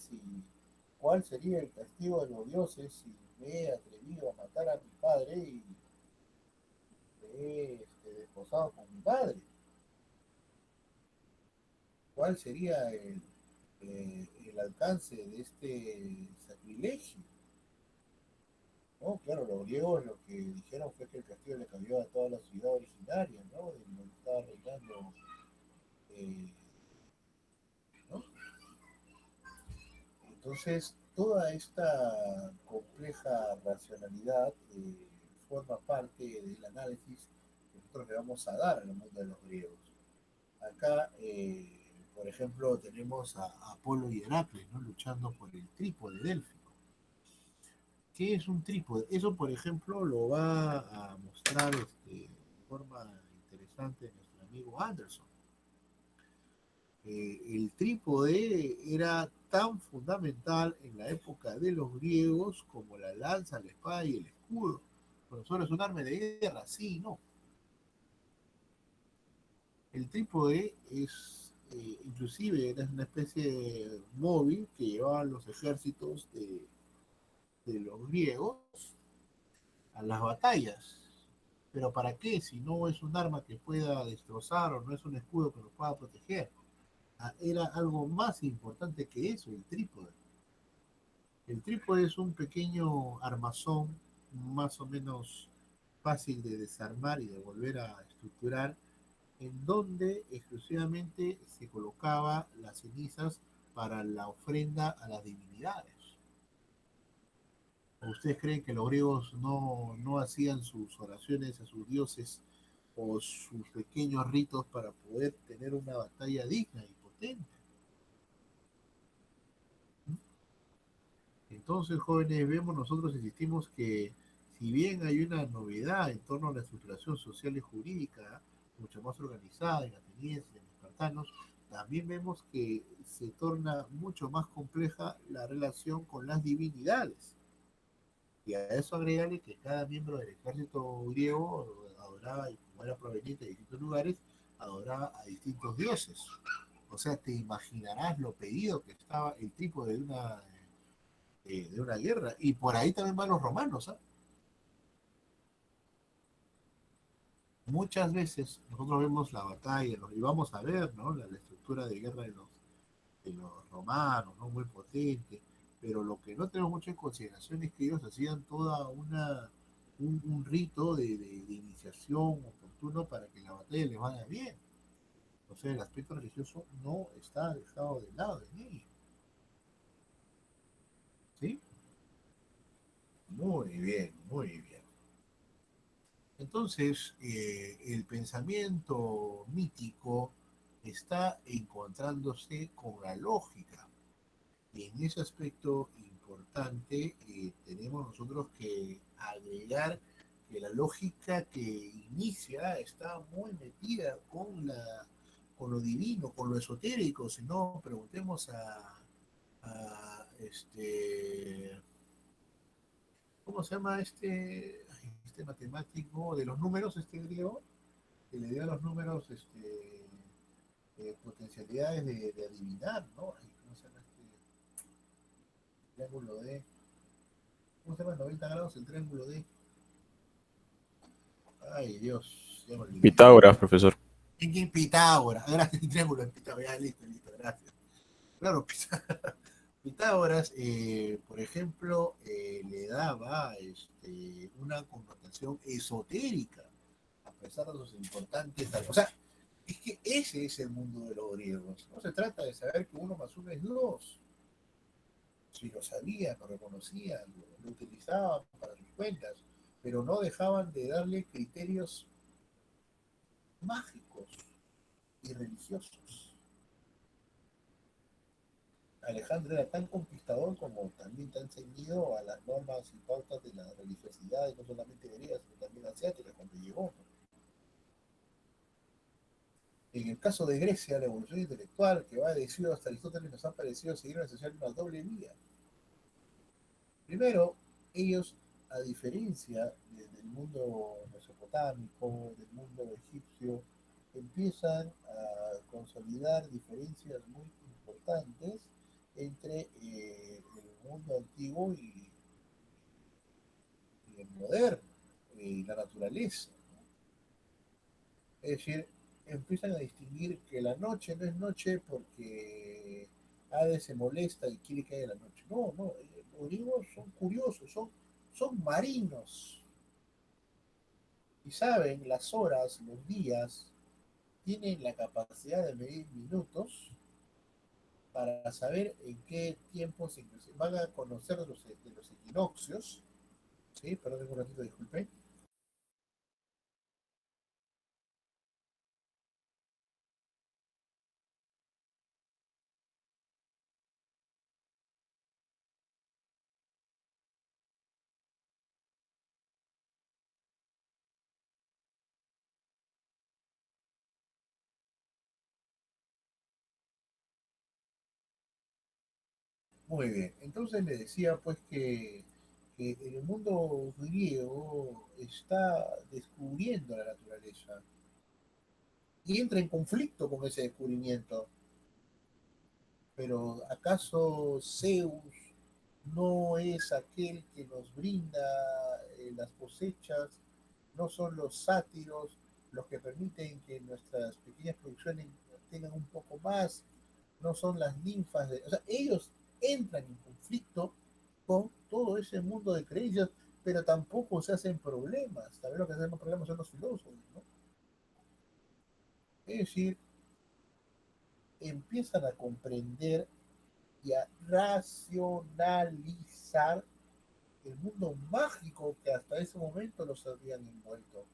cuál sería el castigo de los dioses si me he atrevido a matar a mi padre y me he desposado con mi padre. ¿Cuál sería el alcance de este sacrilegio? No, claro, los griegos lo que dijeron fue que el castigo le cayó a toda la ciudad originaria, ¿no?, de donde estaba reinando, ¿no? Entonces, toda esta compleja racionalidad forma parte del análisis que nosotros le vamos a dar al mundo de los griegos. Acá, por ejemplo, tenemos a Apolo y Heracles, ¿no?, luchando por el trípode délfico. ¿Qué es un trípode? Eso, por ejemplo, lo va a mostrar de forma interesante nuestro amigo Anderson. El trípode era tan fundamental en la época de los griegos como la lanza, la espada y el escudo. ¿Profesor, es un arma de guerra? Sí, no. El trípode inclusive era una especie móvil que llevaban los ejércitos de los griegos a las batallas. ¿Pero para qué? Si no es un arma que pueda destrozar o no es un escudo que nos pueda proteger. Era algo más importante que eso, el trípode. El trípode es un pequeño armazón, más o menos fácil de desarmar y de volver a estructurar, en donde exclusivamente se colocaba las cenizas para la ofrenda a las divinidades. ¿O ustedes creen que los griegos no hacían sus oraciones a sus dioses o sus pequeños ritos para poder tener una batalla digna y potente? Entonces, jóvenes, vemos, nosotros insistimos que si bien hay una novedad en torno a la estructuración social y jurídica, mucho más organizada en atenienses, en espartanos, también vemos que se torna mucho más compleja la relación con las divinidades. Y a eso agregarle que cada miembro del ejército griego adoraba, y como era proveniente de distintos lugares, adoraba a distintos dioses. O sea, te imaginarás lo pedido que estaba el tipo de una guerra. Y por ahí también van los romanos, ¿ah? Muchas veces nosotros vemos la batalla, y vamos a ver, ¿no?, la estructura de guerra de los romanos, ¿no?, muy potente, pero lo que no tenemos mucho en consideración es que ellos hacían toda un rito de iniciación oportuno para que la batalla les vaya bien. O sea, el aspecto religioso no está dejado de lado en ello. ¿Sí? Muy bien, muy bien. Entonces, el pensamiento mítico está encontrándose con la lógica. Y en ese aspecto importante tenemos nosotros que agregar que la lógica que inicia está muy metida con lo divino, con lo esotérico. Si no, preguntemos a ¿cómo se llama este matemático de los números, este griego, que le dio a los números potencialidades de adivinar, ¿no? Ay, ¿cómo se llama este triángulo de? ¿Cómo se llama? 90 grados, el triángulo de. Ay, Dios, ya me olvidé. Pitágoras, profesor. En Pitágoras, gracias, el triángulo de Pitágoras, ya, listo, gracias. Claro, Pitágoras, por ejemplo, le daba una connotación esotérica, a pesar de sus importantes. O sea, es que ese es el mundo de los griegos. No se trata de saber que 1 más 1 es 2. Si lo sabían, lo reconocían, lo utilizaban para sus cuentas, pero no dejaban de darle criterios mágicos y religiosos. Alejandro era tan conquistador como también tan ceñido a las normas y pautas de la religiosidad, no solamente griegas, sino también asiáticas cuando llegó. En el caso de Grecia, la evolución intelectual que va de Hesíodo hasta Aristóteles nos ha parecido seguir una doble vía. Primero, ellos, a diferencia del mundo mesopotámico, del mundo egipcio, empiezan a consolidar diferencias muy importantes entre el mundo antiguo y el moderno, y la naturaleza, ¿no? Es decir, empiezan a distinguir que la noche no es noche porque Hades se molesta y quiere que haya la noche. No, los griegos son curiosos, son marinos y saben las horas, los días, tienen la capacidad de medir minutos para saber en qué tiempo se van a conocer de los equinoccios. Sí, perdón un ratito, disculpen. Muy bien, entonces le decía pues que el mundo griego está descubriendo la naturaleza y entra en conflicto con ese descubrimiento. Pero ¿acaso Zeus no es aquel que nos brinda las cosechas? ¿No son los sátiros los que permiten que nuestras pequeñas producciones tengan un poco más? ¿No son las ninfas? O sea, ellos entran en conflicto con todo ese mundo de creencias, pero tampoco se hacen problemas. También lo que hacen problemas son los filósofos, ¿no? Es decir, empiezan a comprender y a racionalizar el mundo mágico que hasta ese momento los habían envuelto.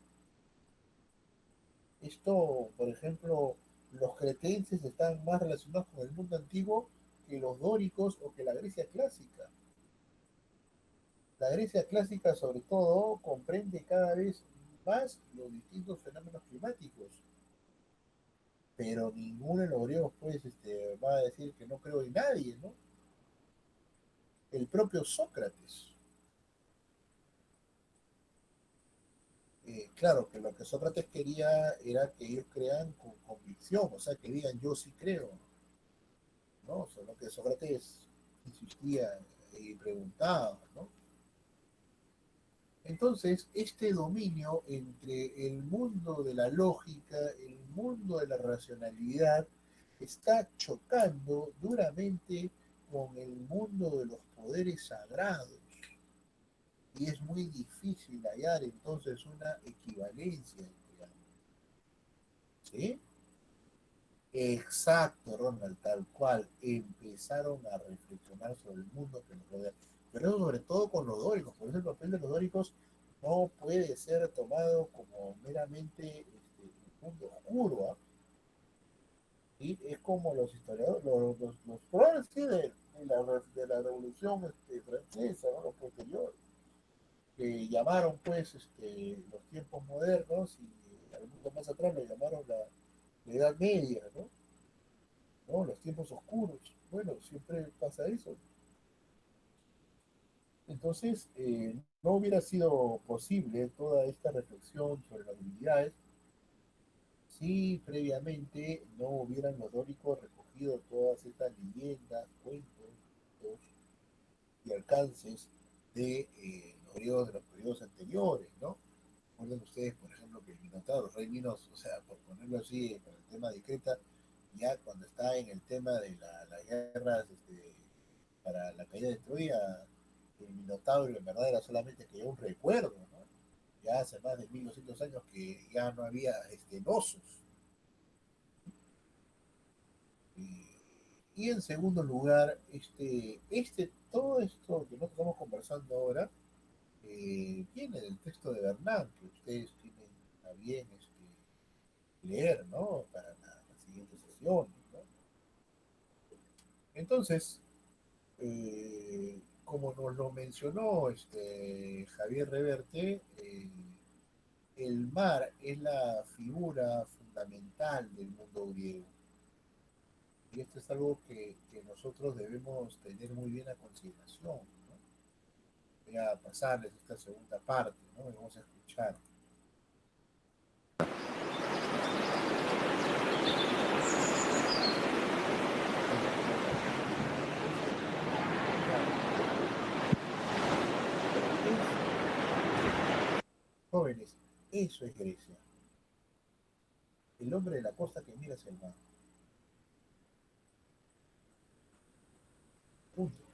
Esto, por ejemplo, los cretenses están más relacionados con el mundo antiguo que los dóricos o que la Grecia clásica. La Grecia clásica, sobre todo, comprende cada vez más los distintos fenómenos climáticos. Pero ninguno de los griegos, pues, va a decir que no creo en nadie, ¿no? El propio Sócrates. Claro, que lo que Sócrates quería era que ellos crean con convicción, o sea, que digan yo sí creo, ¿no? Solo que Sócrates insistía y preguntaba, ¿no? Entonces, este dominio entre el mundo de la lógica, el mundo de la racionalidad, está chocando duramente con el mundo de los poderes sagrados. Y es muy difícil hallar entonces una equivalencia entre ambos. ¿Sí? Exacto, Ronald, tal cual. Empezaron a reflexionar sobre el mundo que nos rodea. Pero eso sobre todo con los dóricos. Por eso el papel de los dóricos no puede ser tomado como meramente un mundo oscuro. ¿Ah? ¿Sí? Es como los historiadores, los problemas ¿sí? de la Revolución Francesa, ¿no? Los posteriores, que llamaron pues los tiempos modernos y al mundo más atrás lo llamaron la Edad Media, ¿no? ¿No? Los tiempos oscuros. Bueno, siempre pasa eso. Entonces, no hubiera sido posible toda esta reflexión sobre las divinidades si previamente no hubieran los dóricos recogido todas estas leyendas, cuentos y alcances de los griegos de los periodos anteriores, ¿no? Recuerden ustedes, por ejemplo, que el Minotauro, el rey Minos, o sea, por ponerlo así, con el tema de Creta, ya cuando está en el tema de las guerras para la caída de Troya, el Minotauro en verdad era solamente que un recuerdo, ¿no? Ya hace más de 1200 años que ya no había Nosos. Y en segundo lugar, todo esto que nosotros estamos conversando ahora viene del texto de Bernard, que ustedes tienen a bien leer, ¿no? Para la siguiente sesión, ¿no? Entonces, como nos lo mencionó Javier Reverte, el mar es la figura fundamental del mundo griego. Y esto es algo que nosotros debemos tener muy bien a consideración, ¿no? Voy a pasarles esta segunda parte, ¿no? Y vamos a escuchar. Jóvenes, eso es Grecia. El hombre de la costa que mira hacia el mar. Punto.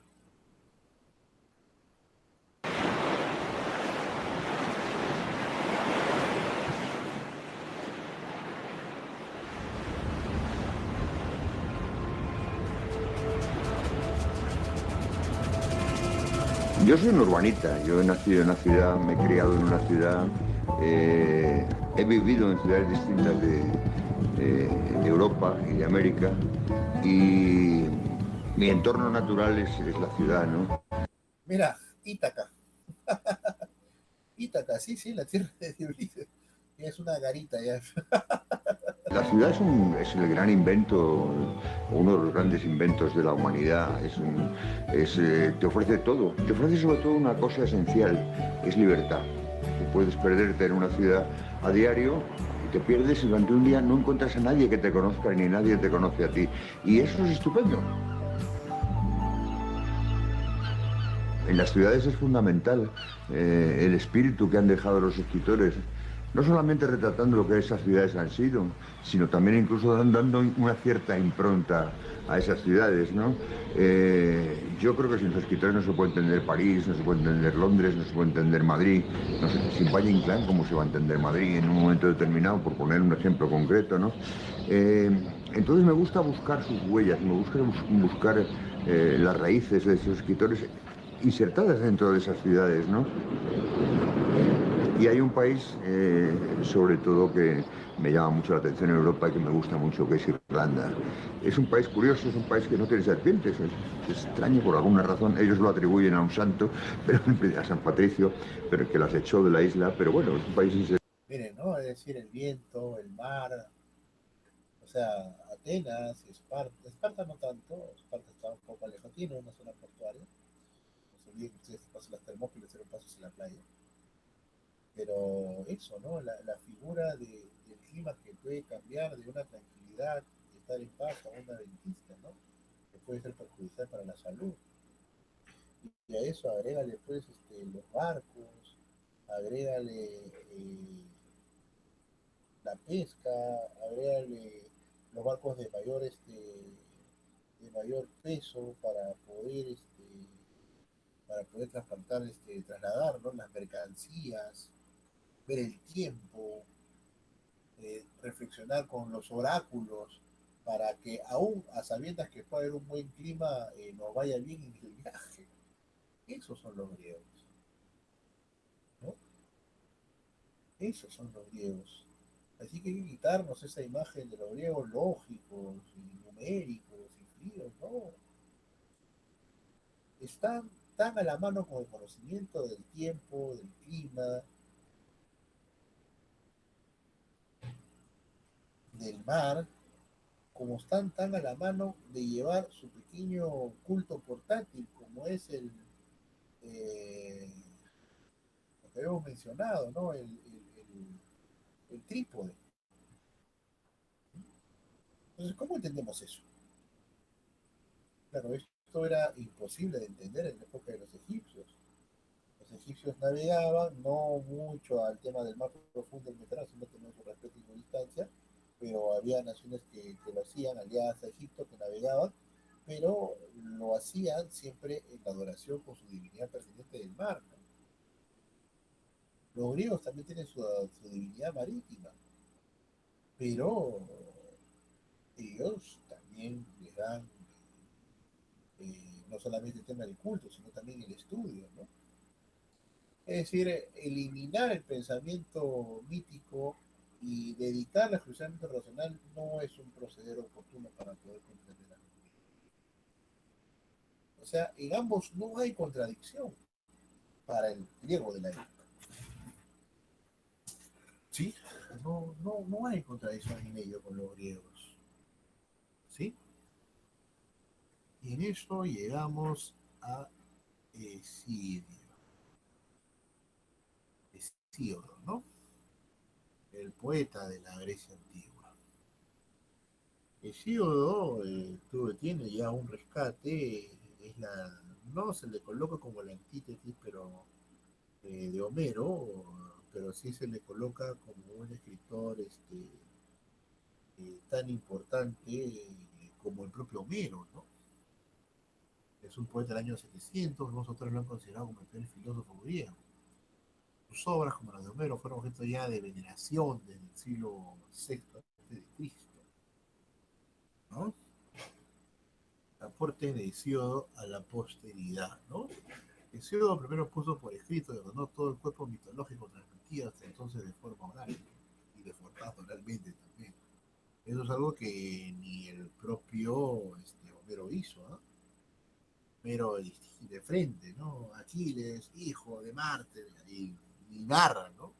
Yo soy un urbanita, yo he nacido en una ciudad, me he criado en una ciudad, he vivido en ciudades distintas de Europa y de América, y mi entorno natural es la ciudad, ¿no? Mira, Ítaca. Ítaca, sí, la tierra de Ulises. Es una garita ya. La ciudad es el gran invento, uno de los grandes inventos de la humanidad. Te ofrece todo. Te ofrece sobre todo una cosa esencial, es libertad. Tú puedes perderte en una ciudad a diario y te pierdes y durante un día no encuentras a nadie que te conozca ni nadie te conoce a ti. Y eso es estupendo. En las ciudades es fundamental el espíritu que han dejado los escritores. no solamente retratando lo que esas ciudades han sido, sino también incluso dando una cierta impronta a esas ciudades, ¿no? Yo creo que sin los escritores no se puede entender París, no se puede entender Londres, no se puede entender Madrid, no sé, sin Valle Inclán, ¿cómo se va a entender Madrid en un momento determinado, por poner un ejemplo concreto, ¿no? Entonces me gusta buscar sus huellas, me gusta buscar las raíces de esos escritores insertadas dentro de esas ciudades, ¿no? Y hay un país, sobre todo, que me llama mucho la atención en Europa y que me gusta mucho, que es Irlanda. Es un país curioso, es un país que no tiene serpientes, es extraño por alguna razón. Ellos lo atribuyen a un santo, pero a San Patricio, pero que las echó de la isla. Pero bueno, es un país sin... Miren, ¿no? Es decir, el viento, el mar, o sea, Atenas, Esparta no tanto, Esparta está un poco alejado, tiene una zona portuaria, no se olviden que ustedes pasan las Termópilas, eran pasos en la playa. Pero eso, ¿no? La figura del clima que puede cambiar de una tranquilidad, de estar en paz a una ventisca, ¿no? Que puede ser perjudicial para la salud. Y a eso agrégale pues los barcos, agrégale la pesca, agrégale los barcos de mayor peso para poder transportar, trasladar, ¿no? Las mercancías, ver el tiempo, reflexionar con los oráculos, para que aún a sabiendas que puede haber un buen clima, nos vaya bien en el viaje. Esos son los griegos, ¿no? Esos son los griegos. Así que hay que quitarnos esa imagen de los griegos lógicos y numéricos y fríos, ¿no? Están tan a la mano con el conocimiento del tiempo, del clima, del mar, como están tan a la mano de llevar su pequeño culto portátil, como es lo que habíamos mencionado, ¿no? El trípode. Entonces, ¿cómo entendemos eso? Claro, esto era imposible de entender en la época de los egipcios. Los egipcios navegaban, no mucho al tema del mar profundo del Mediterráneo, sino tenían su respeto y su distancia, pero había naciones que lo hacían, aliadas a Egipto, que navegaban, pero lo hacían siempre en adoración con su divinidad perteneciente del mar, ¿no? Los griegos también tienen su divinidad marítima, pero ellos también les dan no solamente el tema del culto, sino también el estudio, ¿no? Es decir, eliminar el pensamiento mítico y dedicarla exclusivamente racional no es un proceder oportuno para poder comprender algo. O sea, en ambos no hay contradicción para el griego de la época. ¿Sí? No hay contradicción en ello con los griegos. ¿Sí? Y en eso llegamos a Hesíodo. Hesíodo, ¿no? El poeta de la Grecia antigua. Hesíodo tiene ya un rescate, no se le coloca como la antítesis, pero de Homero, pero sí se le coloca como un escritor tan importante como el propio Homero, ¿no? Es un poeta del año 700, nosotros lo han considerado como el primer filósofo griego. Sus obras, como las de Homero, fueron objeto ya de veneración desde el siglo VI a.C., ¿no? Aportes de Hesíodo a la posteridad, ¿no? Hesíodo primero puso por escrito y ordenó todo el cuerpo mitológico transmitido hasta entonces de forma oral y deformado oralmente también. Eso es algo que ni el propio Homero hizo, ¿no? Homero de frente, ¿no? Aquiles, hijo de Marte, y narra, ¿no?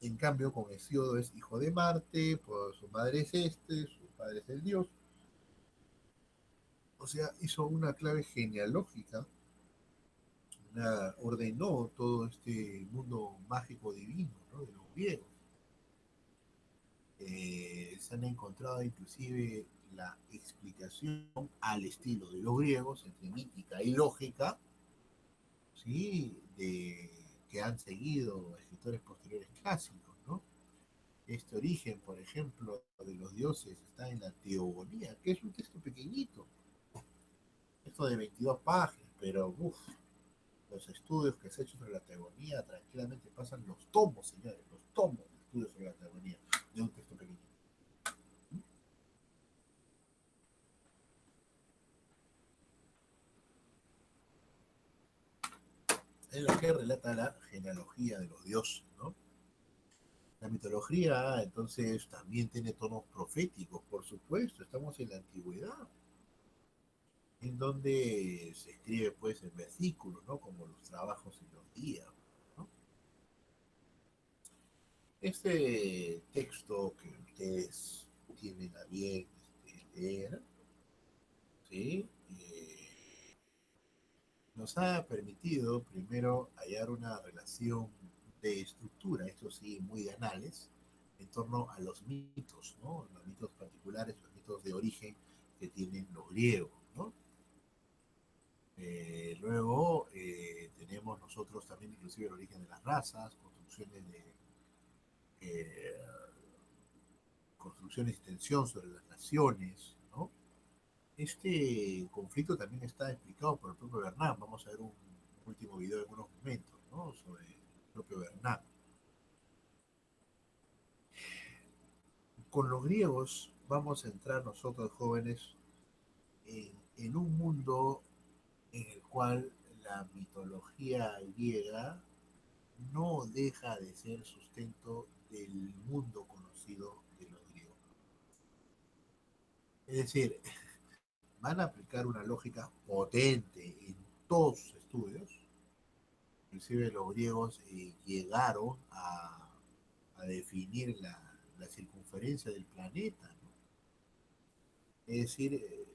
En cambio, con Hesíodo es hijo de Marte, pues su madre es su padre es el dios. O sea, hizo una clave genealógica, ordenó todo este mundo mágico divino, ¿no? De los griegos. Se han encontrado inclusive la explicación al estilo de los griegos, entre mítica y lógica, ¿sí? que han seguido escritores posteriores clásicos, ¿no? Este origen, por ejemplo, de los dioses está en la Teogonía, que es un texto pequeñito, esto de 22 páginas, pero los estudios que se han hecho sobre la Teogonía tranquilamente pasan los tomos, señores, los tomos de estudios sobre la Teogonía de un texto pequeñito. Es lo que relata la genealogía de los dioses, ¿no? La mitología, entonces, también tiene tonos proféticos, por supuesto, estamos en la antigüedad, en donde se escribe, pues, en versículos, ¿no? Como los trabajos en los días, ¿no? Este texto que ustedes tienen a bien leer, ¿sí? Nos ha permitido primero hallar una relación de estructura, esto sí, muy de anales, en torno a los mitos, ¿no? Los mitos particulares, los mitos de origen que tienen los griegos, ¿no? Luego tenemos nosotros también inclusive el origen de las razas, construcciones y tensión sobre las naciones, ¿no? Este conflicto también está explicado por el propio Bernard. Vamos a ver un último video en unos momentos, ¿no? Sobre el propio Bernard. Con los griegos vamos a entrar nosotros jóvenes en un mundo en el cual la mitología griega no deja de ser sustento del mundo conocido de los griegos. Es decir, van a aplicar una lógica potente en todos sus estudios. Inclusive los griegos llegaron a definir la circunferencia del planeta, ¿no? Es decir,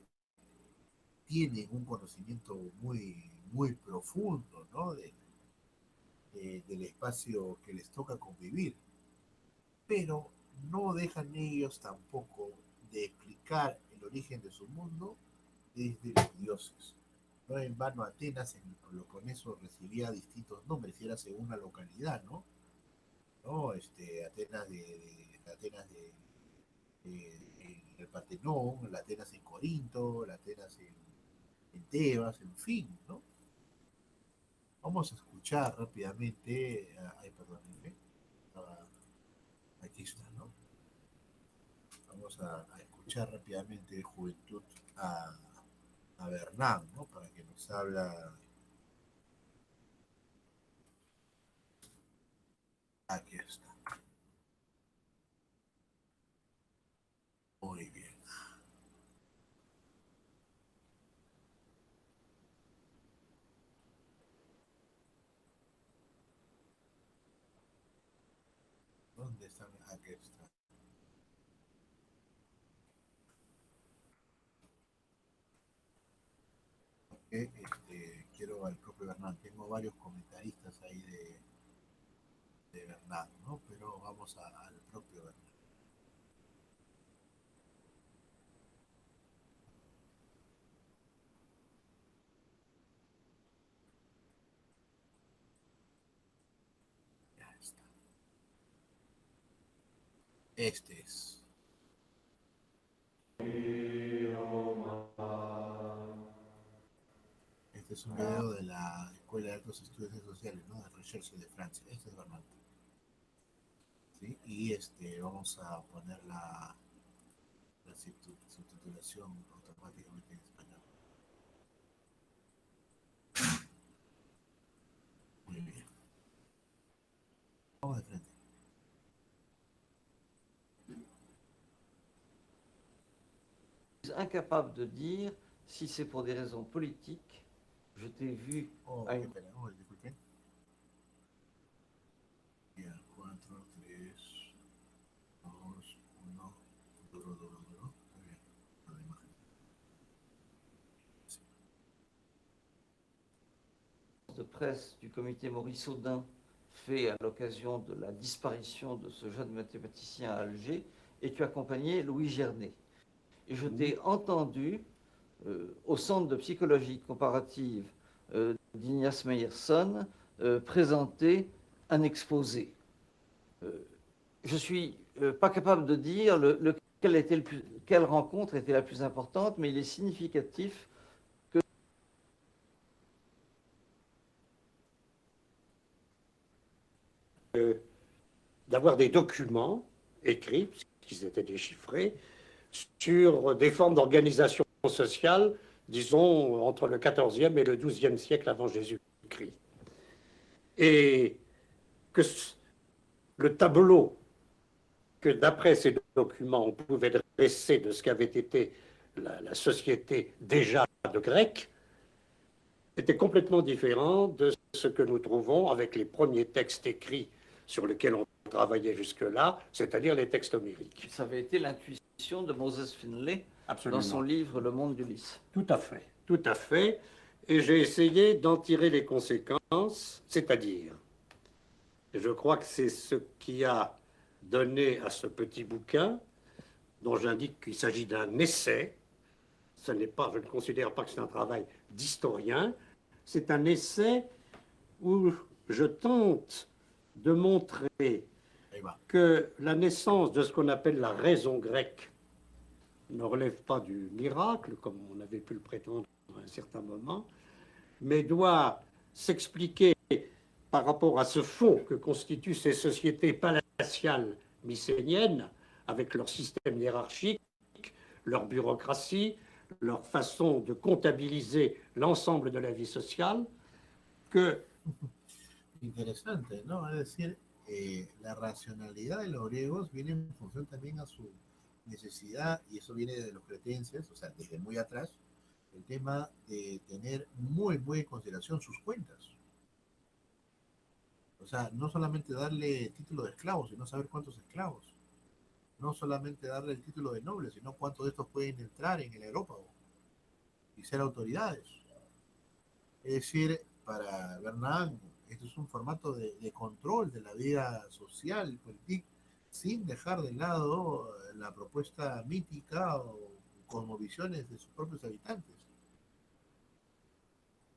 tienen un conocimiento muy, muy profundo, ¿no? Del espacio que les toca convivir, pero no dejan ellos tampoco de explicar el origen de su mundo desde los dioses. No en vano Atenas, con eso recibía distintos nombres, y era según la localidad, ¿no? Atenas en el Partenón, la Atenas en Corinto, la Atenas en Tebas, en fin, ¿no? Vamos a escuchar rápidamente, perdónenme, aquí está, ¿no? Vamos a escuchar rápidamente de Juventud a Bernard, ¿no? Para que nos habla. Aquí está. Muy bien. ¿Dónde está? Aquí está. Quiero al propio Bernard. Tengo varios comentaristas ahí de Bernard, ¿no? Pero vamos al propio Bernard. Ya está. Este es. Este es un video de la Escuela de Altos Estudios Sociales, ¿no? De Recherche de Francia. Este es Bernard. ¿Sí? Y vamos a poner la subtitulación automáticamente en español. Muy bien. Vamos de frente. Incapable de dire si c'est pour des raisons politiques. Je t'ai vu à une... disculpen. Bien, 4, 3, 2, 1, duro. Muy bien, la imagen. Sí. De presse du comité Maurice Audin fait à l'occasion de la disparition de ce jeune mathématicien à Alger, et tu accompagnais Louis Gernet. Et je t'ai entendu au Centre de psychologie comparative d'Ignace Meyerson présenter un exposé. Je ne suis pas capable de dire quelle rencontre était la plus importante, mais il est significatif que d'avoir des documents écrits, puisqu'ils étaient déchiffrés, sur des formes d'organisation sociale, disons, entre le XIVe et le XIIe siècle avant Jésus-Christ. Et que le tableau que, d'après ces documents, on pouvait dresser de ce qu'avait été la société déjà de Grecs, était complètement différent de ce que nous trouvons avec les premiers textes écrits sur lesquels on travaillait jusque-là, c'est-à-dire les textes homériques. Ça avait été l'intuition de Moses Finlay Absolument. Dans son livre Le monde d'Ulysse. Tout à fait, tout à fait. Et j'ai essayé d'en tirer les conséquences, c'est-à-dire, je crois que c'est ce qui a donné à ce petit bouquin, dont j'indique qu'il s'agit d'un essai. Ce n'est pas, je ne considère pas que c'est un travail d'historien, c'est un essai où je tente de montrer que la naissance de ce qu'on appelle la raison grecque ne relève pas du miracle, comme on avait pu le prétendre à un certain moment, mais doit s'expliquer par rapport à ce fond que constituent ces sociétés palatiales mycéniennes, avec leur système hiérarchique, leur bureaucratie, leur façon de comptabiliser l'ensemble de la vie sociale, que... Interesante, ¿no? Es decir, la racionalidad de los griegos viene en función también a su necesidad, y eso viene de los cretenses, o sea, desde muy atrás, el tema de tener muy en consideración sus cuentas. O sea, no solamente darle título de esclavo, sino saber cuántos esclavos. No solamente darle el título de noble, sino cuántos de estos pueden entrar en el aerópago y ser autoridades. Es decir, para Bernard, esto es un formato de control de la vida social y política, sin dejar de lado la propuesta mítica o cosmovisiones de sus propios habitantes.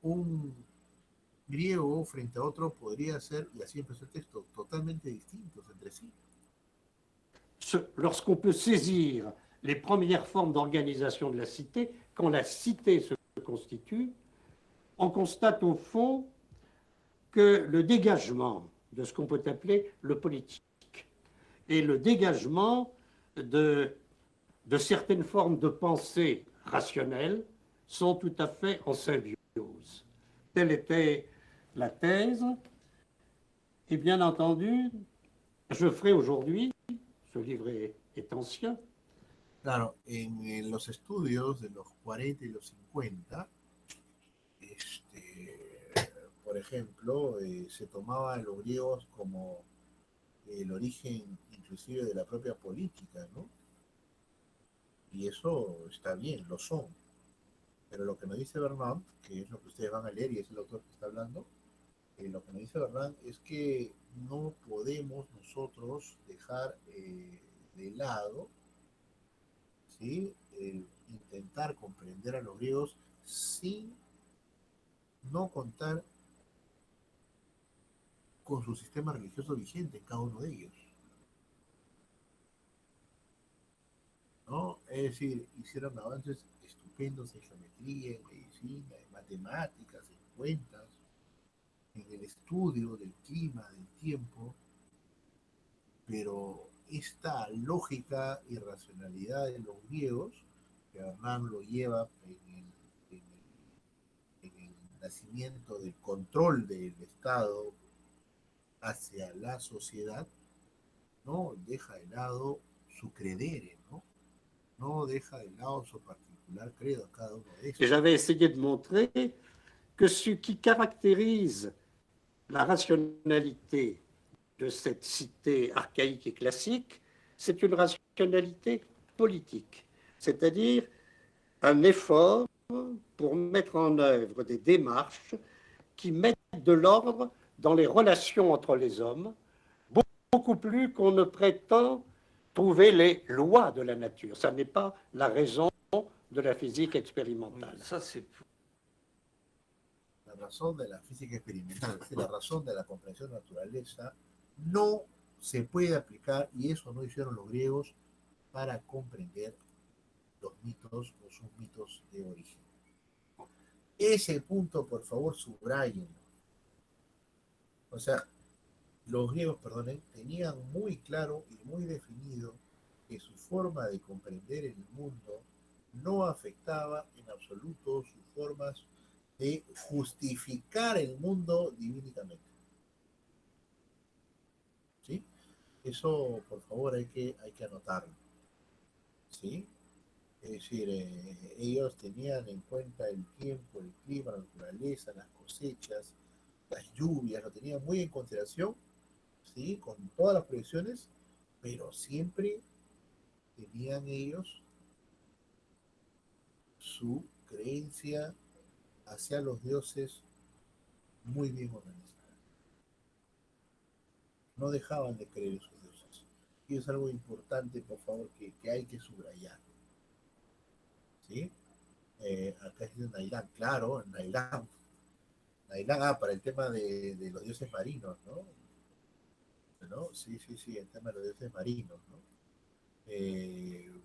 Un griego frente a otro podría ser, y así empezó el texto, totalmente distintos entre sí. Lorsqu'on peut saisir les premières formes d'organisation de la cité, quand la cité se constitue, on constate au fond que le dégagement de ce qu'on peut appeler le politique et le dégagement de certaines formes de pensée rationnelle sont tout à fait en symbiose. Telle était la thèse, et bien entendu, je ferai aujourd'hui, ce livre est ancien. Claro, en los estudios de los 40 y los 50, por ejemplo, se tomaba a los griegos como el origen inclusive de la propia política, ¿no? Y eso está bien, lo son. Pero lo que nos dice Bernard, que es lo que ustedes van a leer y es el autor que está hablando, lo que nos dice Bernard es que no podemos nosotros dejar de lado, ¿sí?, intentar comprender a los griegos sin no contar con su sistema religioso vigente en cada uno de ellos, ¿no? Es decir, hicieron avances estupendos en geometría, en medicina, en matemáticas, en cuentas, en el estudio del clima, del tiempo, pero esta lógica y racionalidad de los griegos, que Hernán lo lleva en el nacimiento del control del Estado hacia la sociedad, no deja de lado su credere, ¿no? No deja de lado su particular credo a cada uno de ellos. J'avais essayé de montrer que ce qui caractérise la rationalité de cette cité archaïque et classique, c'est une rationalité politique, c'est-à-dire un effort pour mettre en œuvre des démarches qui mettent de l'ordre dans les relations entre les hommes, beaucoup plus qu'on ne prétend trouver les lois de la nature. Ça n'est pas la raison de la physique expérimentale. Ça, c'est... La razón de la física experimental, es decir, la razón de la comprensión de la naturaleza, no se puede aplicar, y eso no hicieron los griegos, para comprender los mitos o sus mitos de origen. Ese punto, por favor, subrayenlo. O sea, los griegos, perdonen, tenían muy claro y muy definido que su forma de comprender el mundo no afectaba en absoluto sus formas de justificar el mundo divínicamente. ¿Sí? Eso, por favor, hay que anotarlo. ¿Sí? Es decir, ellos tenían en cuenta el tiempo, el clima, la naturaleza, las cosechas, las lluvias, lo tenían muy en consideración, ¿sí? Con todas las proyecciones, pero siempre tenían ellos su creencia hacia los dioses muy bien organizada. No dejaban de creer en sus dioses. Y es algo importante, por favor, que hay que subrayar. ¿Sí? Acá es Nailán, claro, Nailán, para el tema de los dioses marinos, ¿no? ¿No? Sí, el tema de los dioses marinos, ¿no?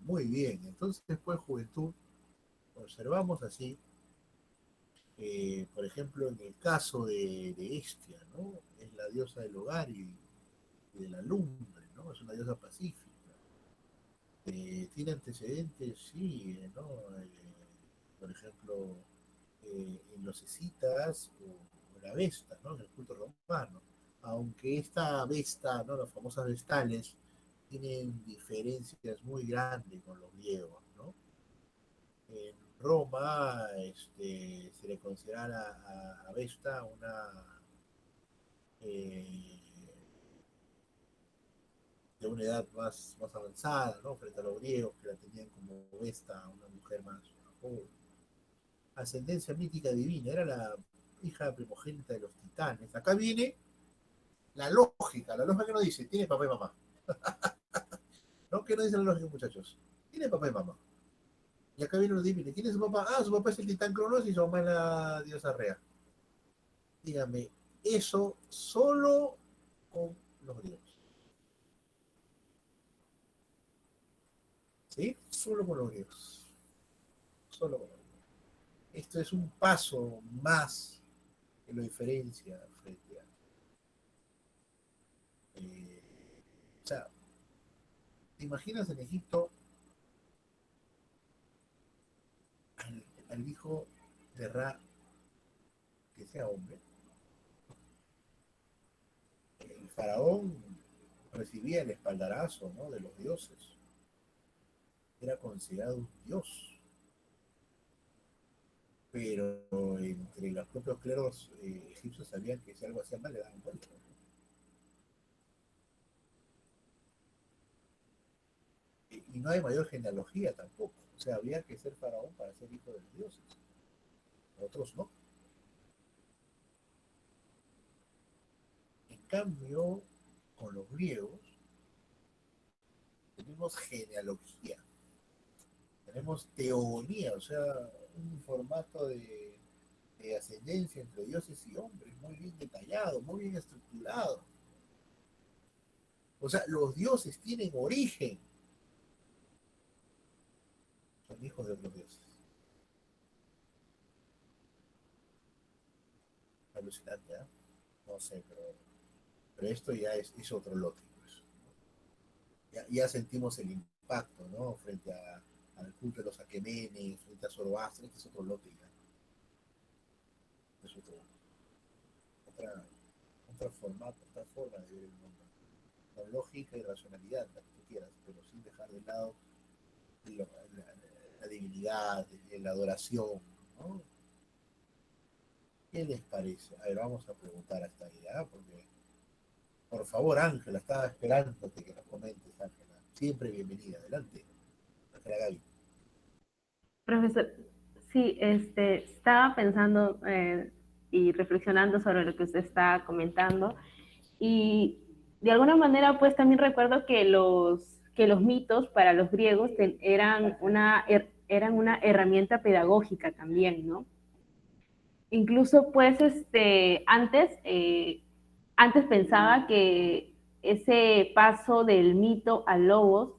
Muy bien, entonces después juventud, observamos así, por ejemplo, en el caso de Hestia, ¿no? Es la diosa del hogar y de la lumbre, ¿no? Es una diosa pacífica. Tiene antecedentes, sí, ¿no? Por ejemplo, en los escitas o la Vesta, ¿no? En el culto romano. Aunque esta Vesta, ¿no? Las famosas vestales, tienen diferencias muy grandes con los griegos, ¿no? En Roma se le considera a Vesta una de una edad más avanzada, ¿no? Frente a los griegos que la tenían como Vesta, una mujer más joven. Ascendencia mítica divina, era la hija primogénita de los titanes. Acá viene la lógica que nos dice, tiene papá y mamá. ¿No? ¿Qué nos dice la lógica, muchachos? Tiene papá y mamá. Y acá viene lo divino. ¿Quién es su papá? Ah, su papá es el titán Cronos y su mamá es la diosa Rea. Dígame, eso solo con los griegos. ¿Sí? Solo con los griegos. Solo con los griegos. Esto es un paso más que lo diferencia frente a... o sea, ¿te imaginas en Egipto al hijo de Ra que sea hombre? El faraón recibía el espaldarazo, ¿no? De los dioses. Era considerado un dios. Pero entre los propios cleros egipcios sabían que si algo hacía mal le daban vuelta. Y no hay mayor genealogía tampoco. O sea, había que ser faraón para ser hijo de los dioses. Otros no. En cambio, con los griegos, tenemos genealogía. Tenemos teogonía, o sea, un formato de ascendencia entre dioses y hombres, muy bien detallado, muy bien estructurado. O sea, los dioses tienen origen. Son hijos de los dioses. Alucinante, ¿eh? No sé, pero esto ya es otro lote. Pues. Ya sentimos el impacto, ¿no? Frente al culto de los aquemenes, frente a Zoroastro, este es otro lote ya. Es otra forma de ver el mundo. Con lógica y racionalidad, la que tú quieras, pero sin dejar de lado la divinidad, la adoración, ¿no? ¿Qué les parece? A ver, vamos a preguntar hasta ahí, ¿eh? Porque, por favor, Ángela, estaba esperándote que nos comentes, Ángela. Siempre bienvenida, adelante. Ángela Gaby. Profesor, sí, estaba pensando y reflexionando sobre lo que usted está comentando y de alguna manera pues también recuerdo que los mitos para los griegos eran una herramienta pedagógica también, ¿no? incluso pues antes pensaba que ese paso del mito al logos,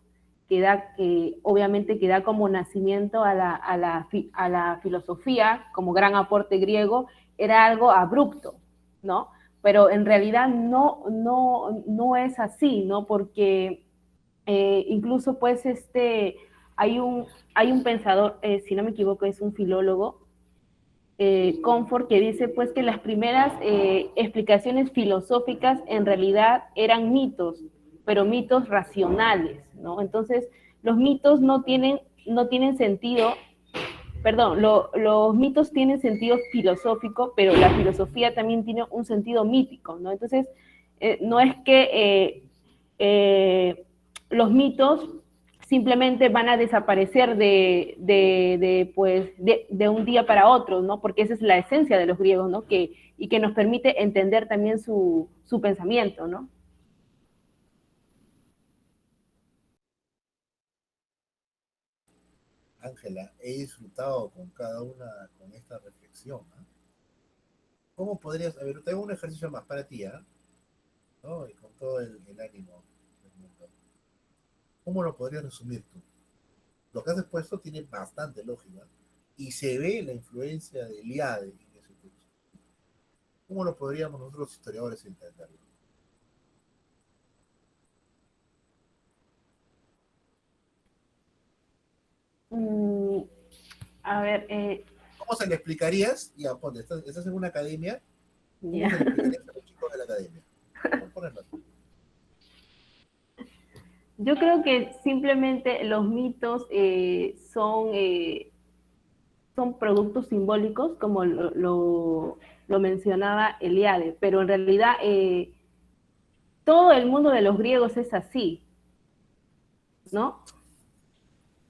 que obviamente que da como nacimiento a la filosofía como gran aporte griego, era algo abrupto, ¿no? Pero en realidad no es así, ¿no? Porque incluso pues hay un pensador, si no me equivoco, es un filólogo, Comfort, que dice pues que las primeras explicaciones filosóficas en realidad eran mitos, pero mitos racionales, ¿no? Entonces, los mitos no tienen sentido, perdón, los mitos tienen sentido filosófico, pero la filosofía también tiene un sentido mítico, ¿no? Entonces, no es que los mitos simplemente van a desaparecer de un día para otro, ¿no? Porque esa es la esencia de los griegos, ¿no? Y que nos permite entender también su pensamiento, ¿no? Ángela, he disfrutado con cada una, con esta reflexión, ¿no? ¿Cómo podrías, a ver, tengo un ejercicio más para ti, ¿ah? ¿No? Y con todo el ánimo del mundo. ¿Cómo lo podrías resumir tú? Lo que has expuesto tiene bastante lógica y se ve la influencia de Eliade en ese texto. ¿Cómo lo podríamos nosotros los historiadores entenderlo? A ver, ¿Cómo se le explicarías? Ya, ponte, estás en una academia, ¿cómo ya. se le explicarías a los chicos de la academia? Ponerlo así. Yo creo que simplemente los mitos son productos simbólicos, como lo mencionaba Eliade, pero en realidad todo el mundo de los griegos es así, ¿no?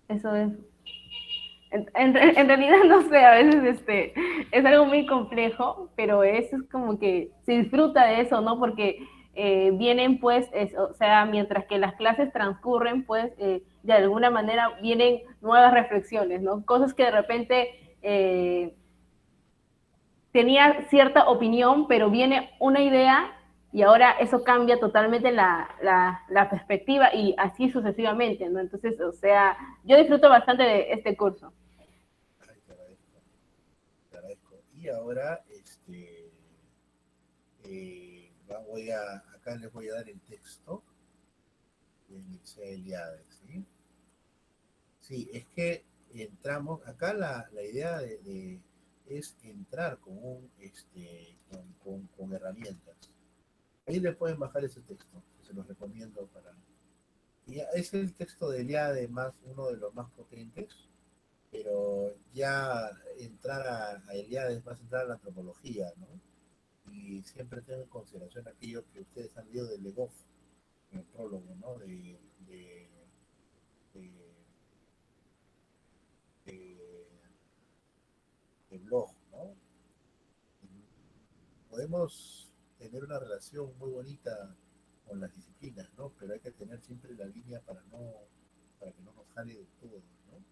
Eso es. En realidad no sé, a veces es algo muy complejo, pero eso es como que se disfruta de eso, ¿no? Porque vienen pues, o sea, mientras que las clases transcurren, pues de alguna manera vienen nuevas reflexiones, ¿no? Cosas que de repente tenía cierta opinión, pero viene una idea y ahora eso cambia totalmente la perspectiva y así sucesivamente, ¿no? Entonces, o sea, yo disfruto bastante de este curso. Ay, te agradezco. Y ahora, acá les voy a dar el texto de Mircea Eliade, ¿sí? Sí, es que entramos, acá la idea es entrar con herramientas. Ahí le pueden bajar ese texto, se los recomiendo para... Y es el texto de Eliade más, uno de los más potentes, pero ya entrar a Eliade es más entrar a la antropología, ¿no? Y siempre tengo en consideración aquello que ustedes han leído de Le Goff, en el prólogo, ¿no? De, de, de Bloch, ¿no? Podemos tener una relación muy bonita con las disciplinas, ¿no? Pero hay que tener siempre la línea para que no nos jale de todo, ¿no?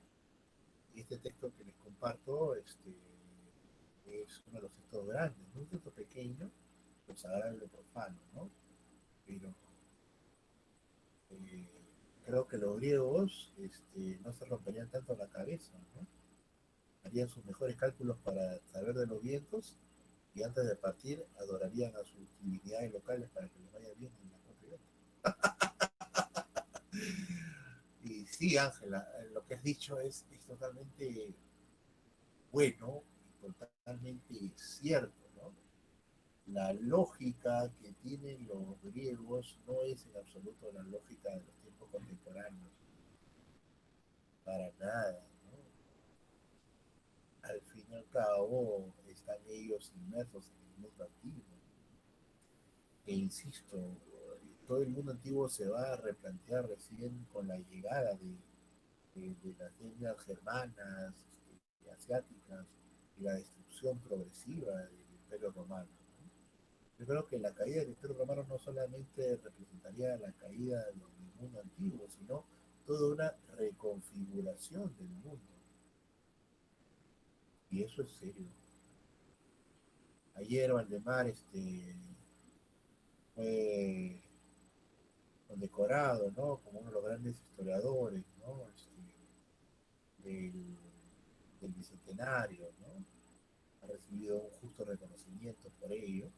Y este texto que les comparto, es uno de los textos grandes, no un texto pequeño, lo sagrado y lo profano, ¿no? Pero eh, creo que los griegos no se romperían tanto la cabeza, ¿no? Harían sus mejores cálculos para saber de los vientos y antes de partir adorarían a sus divinidades locales para que les vaya bien en la conferencia. Y sí, Ángela, lo que has dicho es totalmente bueno y totalmente cierto, ¿no? La lógica que tienen los griegos no es en absoluto la lógica de los tiempos contemporáneos, para nada, ¿no? Al fin y al cabo están ellos inmersos en el mundo antiguo. E insisto, todo el mundo antiguo se va a replantear recién con la llegada de las etnias germanas y asiáticas y la destrucción progresiva del Imperio Romano, ¿no? Yo creo que la caída del Imperio Romano no solamente representaría la caída del mundo antiguo, sino toda una reconfiguración del mundo. Y eso es serio. Ayer Valdemar fue condecorado, ¿no? Como uno de los grandes historiadores, ¿no? Del, del bicentenario, ¿no? Ha recibido un justo reconocimiento por ello.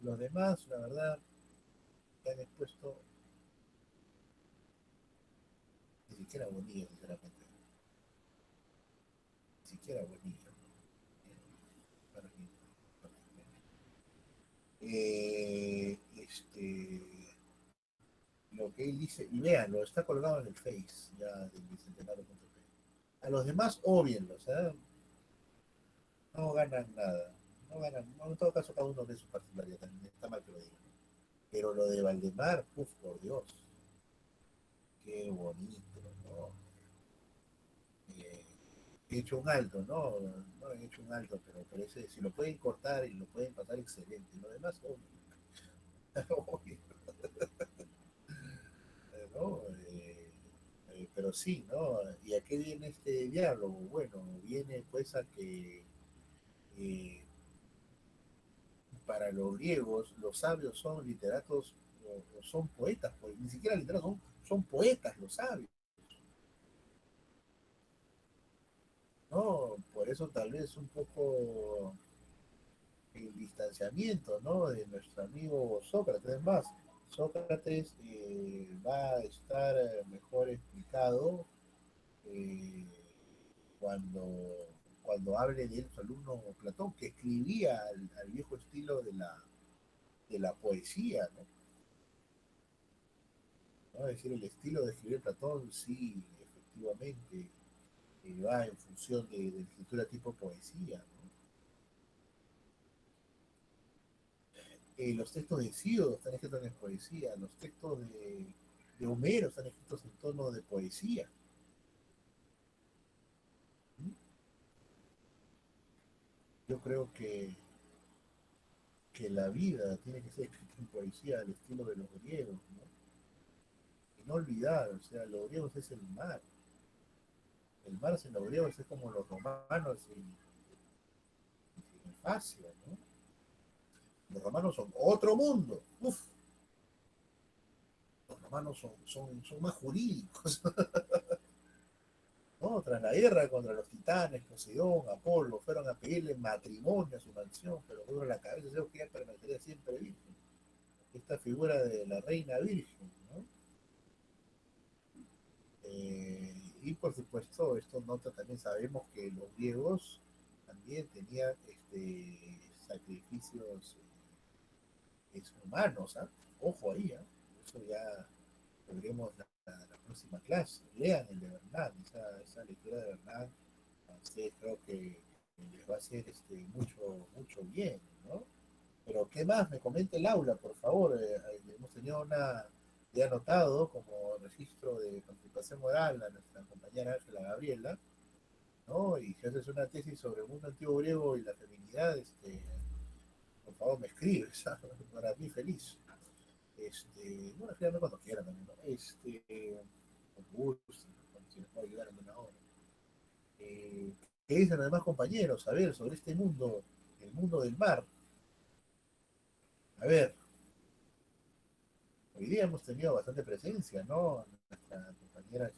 Los demás, la verdad, que han expuesto ni siquiera Bonilla, sinceramente. Ni siquiera Bonilla. Para mí, lo que él dice, y véanlo, está colgado en el Face ya del bicentenario.p. A los demás, óbienlo, o sea, no ganan nada. No ganan, no, en todo caso, cada uno de su particularidad, también está mal que lo digan. Pero lo de Valdemar, puf, por Dios, qué bonito, ¿no? He hecho un alto, ¿no? No he hecho un alto, pero ese, si lo pueden cortar y lo pueden pasar, excelente. Lo demás, obvio. ¿No? Pero sí, ¿no? ¿Y a qué viene este diálogo? Bueno, viene pues a que para los griegos los sabios son literatos o son poetas, pues, ni siquiera literatos, son poetas los sabios. ¿No? Por eso tal vez un poco el distanciamiento, ¿no? De nuestro amigo Sócrates. Es más, Sócrates va a estar mejor explicado eh, cuando, cuando hable de él su alumno Platón, que escribía al viejo estilo de la poesía, ¿no? ¿No? Es decir, el estilo de escribir Platón, sí, efectivamente, va en función de escritura tipo poesía, ¿no? Los textos de Hesíodo están escritos en poesía, los textos de Homero están escritos en tono de poesía. ¿Mm? Yo creo que la vida tiene que ser escrita en poesía al estilo de los griegos, ¿no? Y no olvidar, o sea, los griegos es el mar. El mar sin los griegos es como los romanos en Facia, ¿no? Los romanos son otro mundo. Uf, los romanos son más jurídicos. ¿No? Tras la guerra contra los titanes, Poseidón, Apolo, fueron a pedirle matrimonio a su mansión, pero duro la cabeza, yo quería permanecer siempre virgen. Esta figura de la reina virgen, ¿no? Y por supuesto, esto nota también sabemos que los griegos también tenían sacrificios humanos, ¿eh? Ojo ahí, ¿eh? Eso ya lo veremos la próxima clase. Lean el de Bernard, esa lectura de Bernard, ustedes creo que les va a hacer mucho bien, ¿no? Pero ¿qué más? Me comenta el aula, por favor. Hemos tenido he anotado como registro de participación moral a nuestra compañera Ángela Gabriela, ¿no? Y si haces una tesis sobre el mundo antiguo griego y la feminidad, por favor me escribes, ¿sabes? Para mí feliz. Bueno, escríbame cuando quieran también, ¿no? Con gusto, si les puedo ayudar en una hora. ¿Qué dicen los demás compañeros? A ver, sobre este mundo, el mundo del mar. A ver, hoy día hemos tenido bastante presencia, ¿no? Nuestra compañera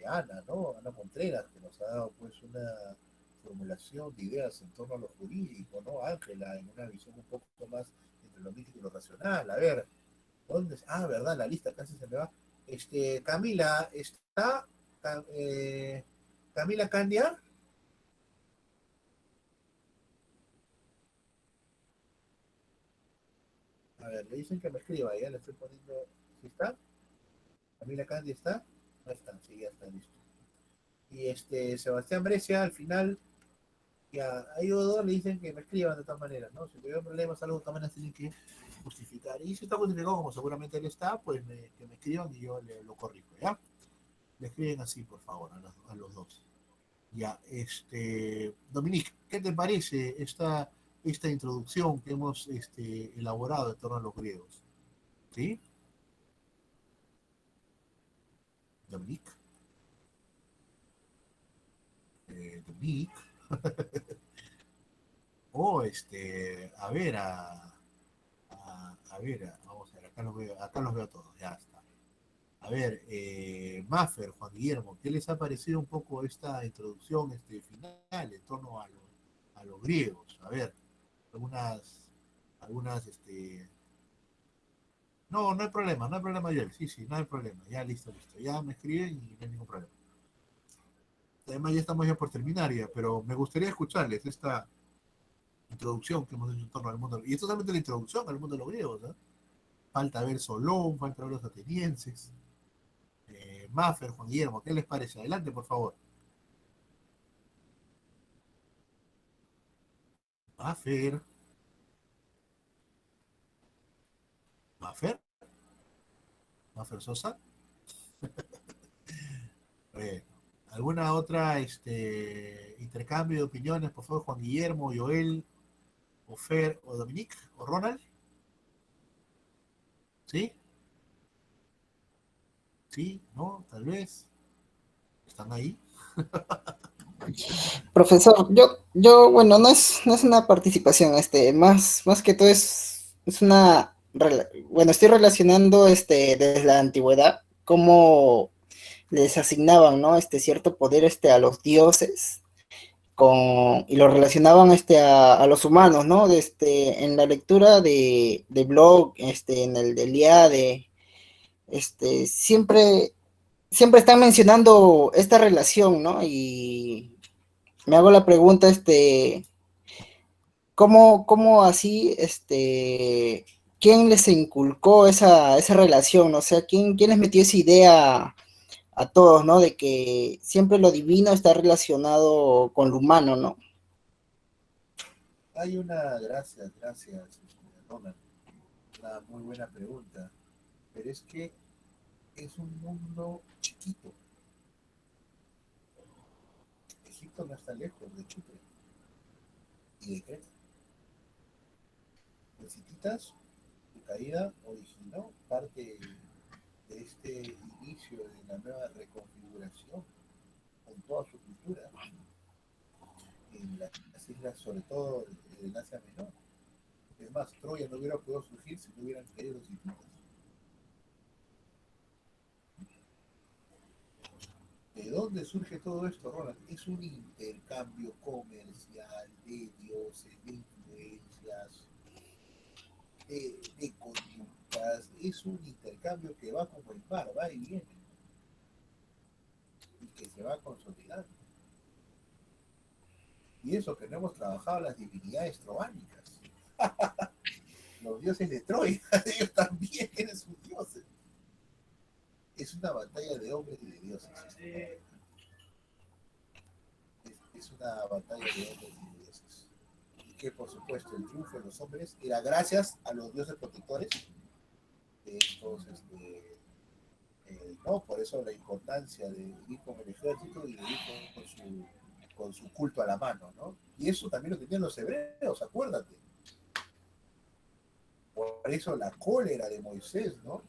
Ana, ¿no? Ana Contreras, que nos ha dado pues una formulación de ideas en torno a lo jurídico, ¿no? Ángela, en una visión un poco más entre lo mítico y lo racional. A ver, ¿dónde? Ah, verdad, la lista casi se me va. Camila, ¿está Camila Candia? A ver, le dicen que me escriba, ya le estoy poniendo. ¿Sí está? ¿Camila Candia está? No está, sí, ya está listo. Y Sebastián Brescia, al final, ya, a ellos dos le dicen que me escriban de todas maneras, ¿no? Si tuvieron problemas, algo de todas maneras tienen que justificar. Y si está justificado, como seguramente él está, pues que me escriban y yo lo corrijo, ¿ya? Le escriben así, por favor, a los dos. Ya, Dominique, ¿qué te parece esta introducción que hemos elaborado en torno a los griegos? ¿Sí? Dominique. Dominique. no, a ver, vamos a ver, acá los veo a todos, ya está. A ver, Maffer, Juan Guillermo, ¿qué les ha parecido un poco esta introducción final en torno a los griegos? A ver, algunas, no, no hay problema, Joel, sí, no hay problema, ya listo, ya me escriben y no hay ningún problema. Además ya estamos ya por terminar ya, pero me gustaría escucharles esta introducción que hemos hecho en torno al mundo, y es totalmente la introducción al mundo de los griegos, ¿no? Falta ver Solón, falta ver los atenienses. Maffer, Juan Guillermo, ¿qué les parece? Adelante, por favor. Maffer. Maffer Sosa. ¿Alguna otra intercambio de opiniones, por favor, Juan Guillermo, Joel, o Fer, o Dominique, o Ronald? ¿Sí? ¿Sí? ¿No? Tal vez. ¿Están ahí? Profesor, bueno, no es una participación, más que todo es bueno, estoy relacionando, desde la antigüedad, cómo les asignaban, ¿no? Cierto poder, a los dioses, y lo relacionaban, a los humanos, ¿no? En la lectura de blog, en el del IADE, siempre están mencionando esta relación, ¿no? Y me hago la pregunta, ¿cómo así, quién les inculcó esa relación? ¿No? O sea, ¿quién les metió esa idea a todos, ¿no? De que siempre lo divino está relacionado con lo humano, ¿no? Hay gracias, Ronald, una muy buena pregunta, pero es que es un mundo chiquito. Egipto no está lejos de Chipre y de Creta. Los hititas, su caída originó parte de este inicio de la nueva reconfiguración con toda su cultura en las islas, sobre todo en Asia Menor. Es más, Troya no hubiera podido surgir si no hubieran caído los hititas. ¿De dónde surge todo esto, Ronald? Es un intercambio comercial de dioses, de influencias, de conductas. Es un intercambio que va como el mar, va y viene, y que se va consolidando. Y eso que no hemos trabajado las divinidades troánicas. Los dioses de Troya, ellos también tienen sus dioses. Es una batalla de hombres y de dioses. Es una batalla de hombres y de dioses. Y que, por supuesto, el triunfo de los hombres era gracias a los dioses protectores de estos, ¿no? Por eso la importancia de ir con el ejército y de ir con su culto a la mano, ¿no? Y eso también lo tenían los hebreos, acuérdate. Por eso la cólera de Moisés, ¿no?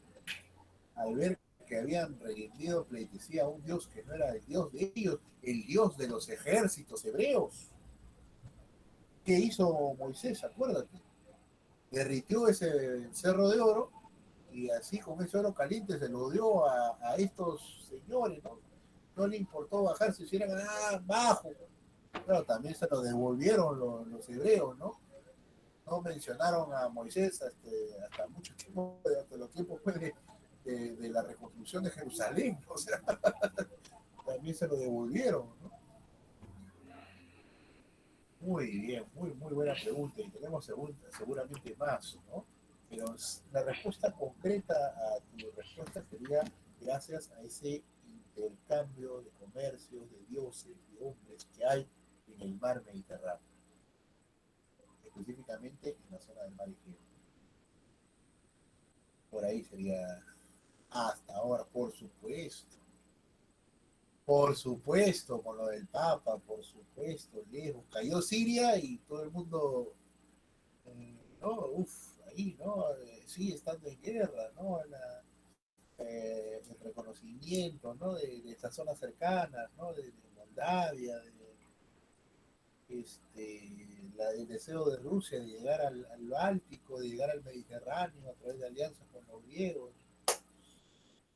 Al ver que habían rendido pleitesía a un Dios que no era el Dios de ellos, el Dios de los ejércitos hebreos. ¿Qué hizo Moisés? Acuérdate. Derritió ese cerro de oro y así con ese oro caliente se lo dio a estos señores, ¿no? No le importó bajar, si hicieran bajo. Claro, también se lo devolvieron los hebreos, ¿no? No mencionaron a Moisés hasta mucho tiempo, hasta los tiempos pues, de la reconstrucción de Jerusalén, o sea, también se lo devolvieron, ¿no? Muy bien, muy buena pregunta, y tenemos seguramente más, ¿no? Pero la respuesta concreta a tu respuesta sería gracias a ese intercambio de comercio, de dioses, de hombres que hay en el mar Mediterráneo, específicamente en la zona del mar Egeo. Por ahí sería hasta ahora, por supuesto, con lo del Papa, por supuesto, lejos. Cayó Siria y todo el mundo, ¿no? Ahí, ¿no? Sí, estando en guerra, ¿no? El reconocimiento, ¿no? De estas zonas cercanas, ¿no? De Moldavia, el deseo de Rusia de llegar al Báltico, de llegar al Mediterráneo a través de alianzas con los griegos,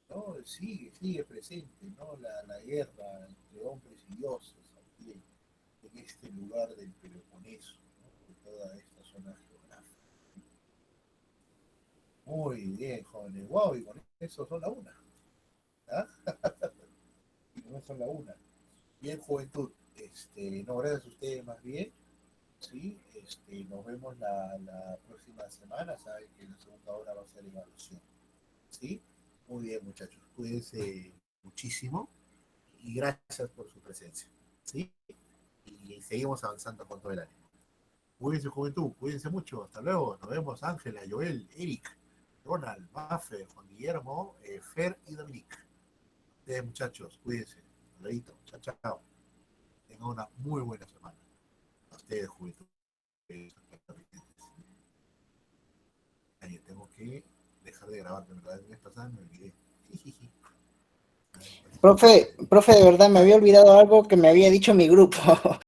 ¿no? Sigue presente, ¿no? La guerra entre hombres y dioses aquí en este lugar del Peloponeso, ¿no? De toda esta zona geográfica. Muy bien, jóvenes. Wow, y con eso son la una. ¿Ah? Y con eso son la una. Bien, juventud. No, gracias a ustedes más bien. Sí, nos vemos la próxima semana. Saben que la segunda hora va a ser evaluación. ¿Sí? Muy bien, muchachos. Cuídense muchísimo y gracias por su presencia. ¿Sí? Y seguimos avanzando con todo el ánimo. Cuídense, juventud. Cuídense mucho. Hasta luego. Nos vemos, Ángela, Joel, Eric, Ronald, Maffer, Juan Guillermo, Fer y Dominic. Ustedes, muchachos, cuídense. Luego, chao, chao. Tengan una muy buena semana. A ustedes, juventud. Ay, tengo que dejar de grabar, pero la vez pasada me olvidé. Profe, de verdad me había olvidado algo que me había dicho mi grupo.